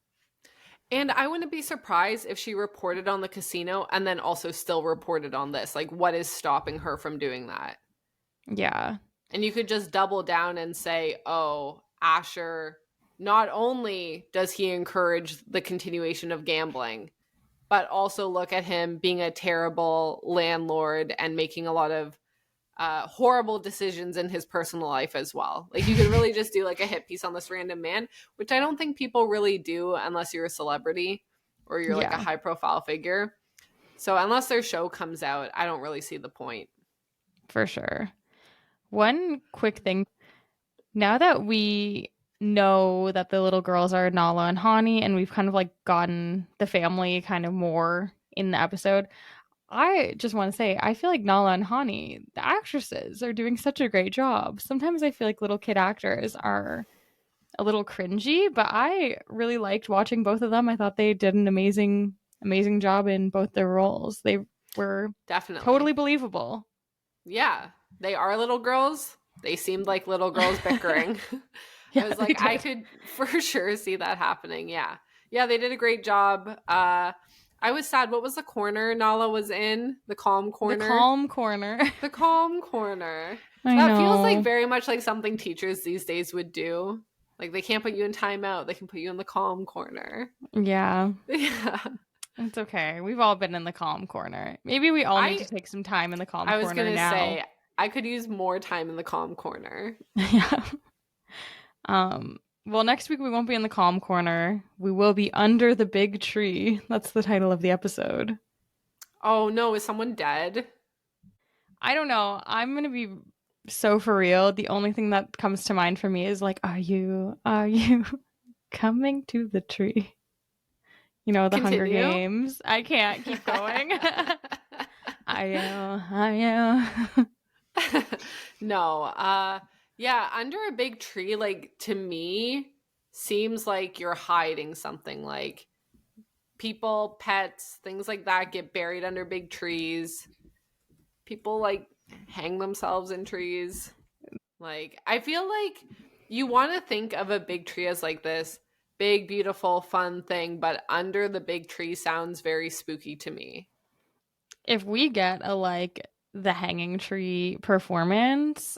And I wouldn't be surprised if she reported on the casino and then also still reported on this. Like, what is stopping her from doing that? Yeah. And you could just double down and say, oh, Asher, not only does he encourage the continuation of gambling, but also look at him being a terrible landlord and making a lot of horrible decisions in his personal life as well. Like you could really just do like a hit piece on this random man, which I don't think people really do unless you're a celebrity or you're like a high profile figure. So unless their show comes out, I don't really see the point. For sure. One quick thing. Now that we know that the little girls are Nala and Hani and we've kind of like gotten the family kind of more in the episode, I just want to say, I feel like Nala and Hani, the actresses, are doing such a great job. Sometimes I feel like little kid actors are a little cringy, but I really liked watching both of them. I thought they did an amazing job in both their roles. They were definitely totally believable. Yeah, they are little girls. They seemed like little girls bickering. I was like, I could for sure see that happening. Yeah, they did a great job. I was sad. What was the corner Nala was in? The calm corner? The calm corner. The calm corner. I that know. feels like very much like something teachers these days would do. Like they can't put you in timeout. They can put you in the calm corner. Yeah. Yeah. It's okay. We've all been in the calm corner. Maybe we all need to take some time in the calm corner now. I was going to say, I could use more time in the calm corner. Yeah. Well, next week we won't be in the calm corner. We will be under the big tree. That's the title of the episode. Oh no, is someone dead? I don't know. I'm going to be so for real. The only thing that comes to mind for me is like, are you coming to the tree? You know, the Hunger Games. I can't keep going. I am. No. Yeah, under a big tree, like, to me, seems like you're hiding something. Like, people, pets, things like that get buried under big trees. People, like, hang themselves in trees. Like, I feel like you want to think of a big tree as, like, this big, beautiful, fun thing, but under the big tree sounds very spooky to me. If we get a, like, the hanging tree performance...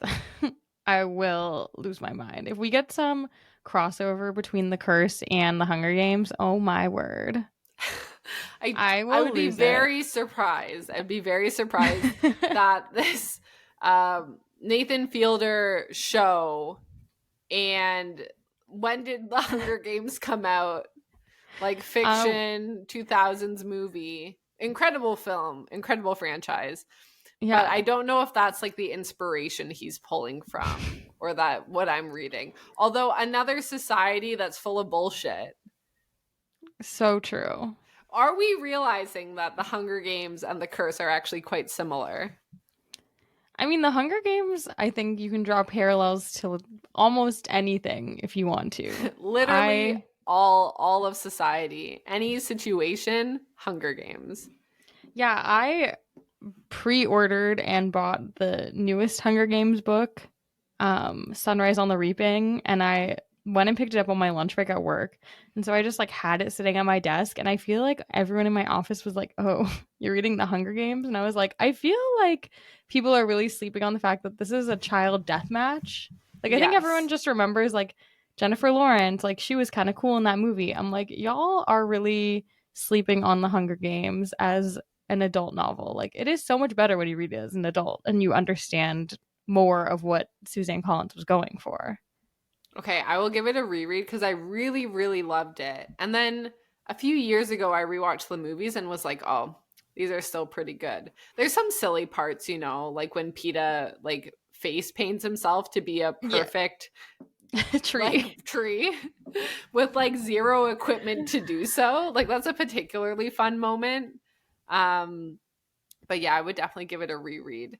I will lose my mind. If we get some crossover between The Curse and The Hunger Games, oh my word. I would be very surprised. I'd be very surprised that this Nathan Fielder show, and when did The Hunger Games come out? Like fiction, 2000s movie. Incredible film, incredible franchise. Yeah. But I don't know if that's like the inspiration he's pulling from or that what I'm reading. Although another society that's full of bullshit. So true. Are we realizing that the Hunger Games and the Curse are actually quite similar? I mean, the Hunger Games, I think you can draw parallels to almost anything if you want to. Literally all of society, any situation, Hunger Games. Yeah, I pre-ordered and bought the newest Hunger Games book, Sunrise on the Reaping, and I went and picked it up on my lunch break at work. And so I just like had it sitting at my desk, and I feel like everyone in my office was like, "Oh, you're reading the Hunger Games?" And I was like, I feel like people are really sleeping on the fact that this is a child death match. Like I think Yes. everyone just remembers like Jennifer Lawrence, like she was kind of cool in that movie. I'm like, y'all are really sleeping on the Hunger Games as an adult novel. Like it is so much better when you read it as an adult and you understand more of what Suzanne Collins was going for. Okay, I will give it a reread because I really, really loved it. And then a few years ago, I rewatched the movies and was like, oh, these are still pretty good. There's some silly parts, you know, like when PETA like face paints himself to be a perfect Tree. like, tree with like zero equipment to do so. Like that's a particularly fun moment. But yeah, I would definitely give it a reread.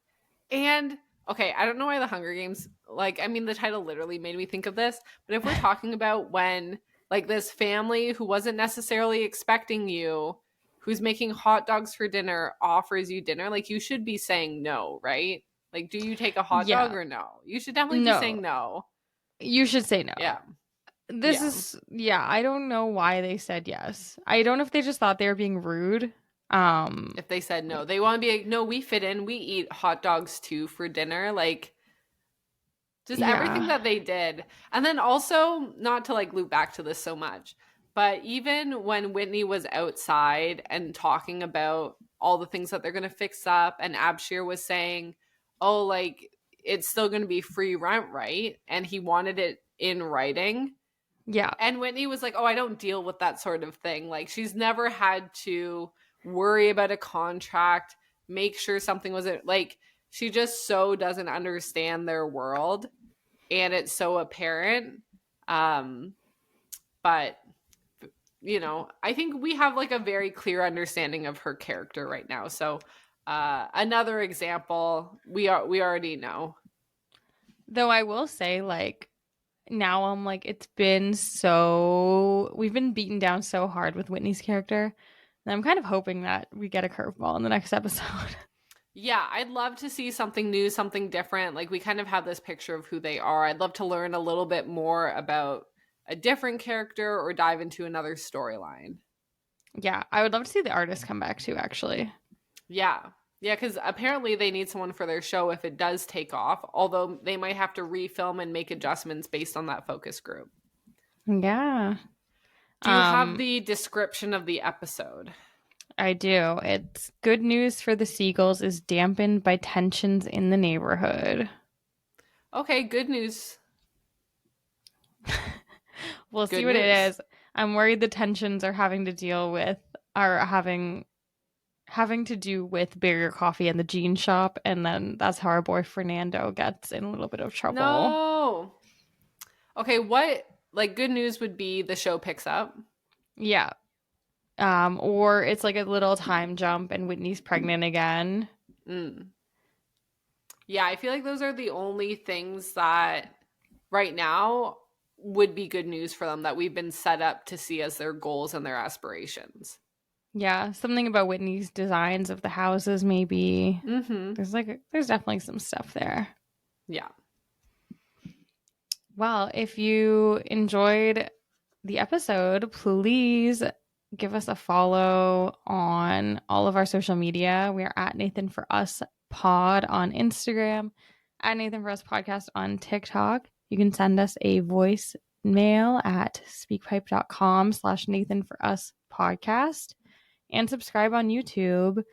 And okay, I don't know why the Hunger Games, like, I mean, the title literally made me think of this, but if we're talking about when, like, this family who wasn't necessarily expecting you, who's making hot dogs for dinner, offers you dinner, like, you should be saying no, right? Like, do you take a hot dog or no? You should definitely be saying no. You should say no. Yeah. This is, I don't know why they said yes. I don't know if they just thought they were being rude. If they said no, they want to be like, no, we fit in. We eat hot dogs too for dinner. Like, just everything that they did. And then also, not to like loop back to this so much, but even when Whitney was outside and talking about all the things that they're going to fix up, and Abshir was saying, oh, like, it's still going to be free rent, right? And he wanted it in writing. Yeah. And Whitney was like, oh, I don't deal with that sort of thing. Like, she's never had to worry about a contract, make sure something wasn't like, she just so doesn't understand their world. And it's so apparent. But, you know, I think we have like a very clear understanding of her character right now. So another example, we already know. Though I will say, like, now I'm like, we've been beaten down so hard with Whitney's character. And I'm kind of hoping that we get a curveball in the next episode. Yeah, I'd love to see something new, something different. Like, we kind of have this picture of who they are. I'd love to learn a little bit more about a different character or dive into another storyline. Yeah, I would love to see the artist come back too, actually. Yeah. Yeah, because apparently they need someone for their show if it does take off, although they might have to refilm and make adjustments based on that focus group. Yeah. Do you have the description of the episode? I do. It's good news for the seagulls is dampened by tensions in the neighborhood. Okay, good news. We'll see what it is. I'm worried the tensions are having to do with Barrier Coffee and the jean shop, and then that's how our boy Fernando gets in a little bit of trouble. No. Okay, what like good news would be the show picks up? Yeah. Or it's like a little time jump and Whitney's pregnant again. Yeah, I feel like those are the only things that right now would be good news for them that we've been set up to see as their goals and their aspirations. Yeah, something about Whitney's designs of the houses, maybe. Mm-hmm. There's definitely some stuff there. Yeah. Well, if you enjoyed the episode, please give us a follow on all of our social media. We are at Nathan For Us Pod on Instagram, at Nathan For Us Podcast on TikTok. You can send us a voicemail at speakpipe.com/Nathan For Us Podcast and subscribe on YouTube.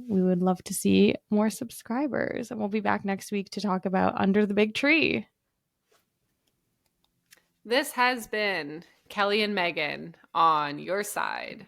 We would love to see more subscribers, and we'll be back next week to talk about Under the Big Tree. This has been Kelly and Megan on your side.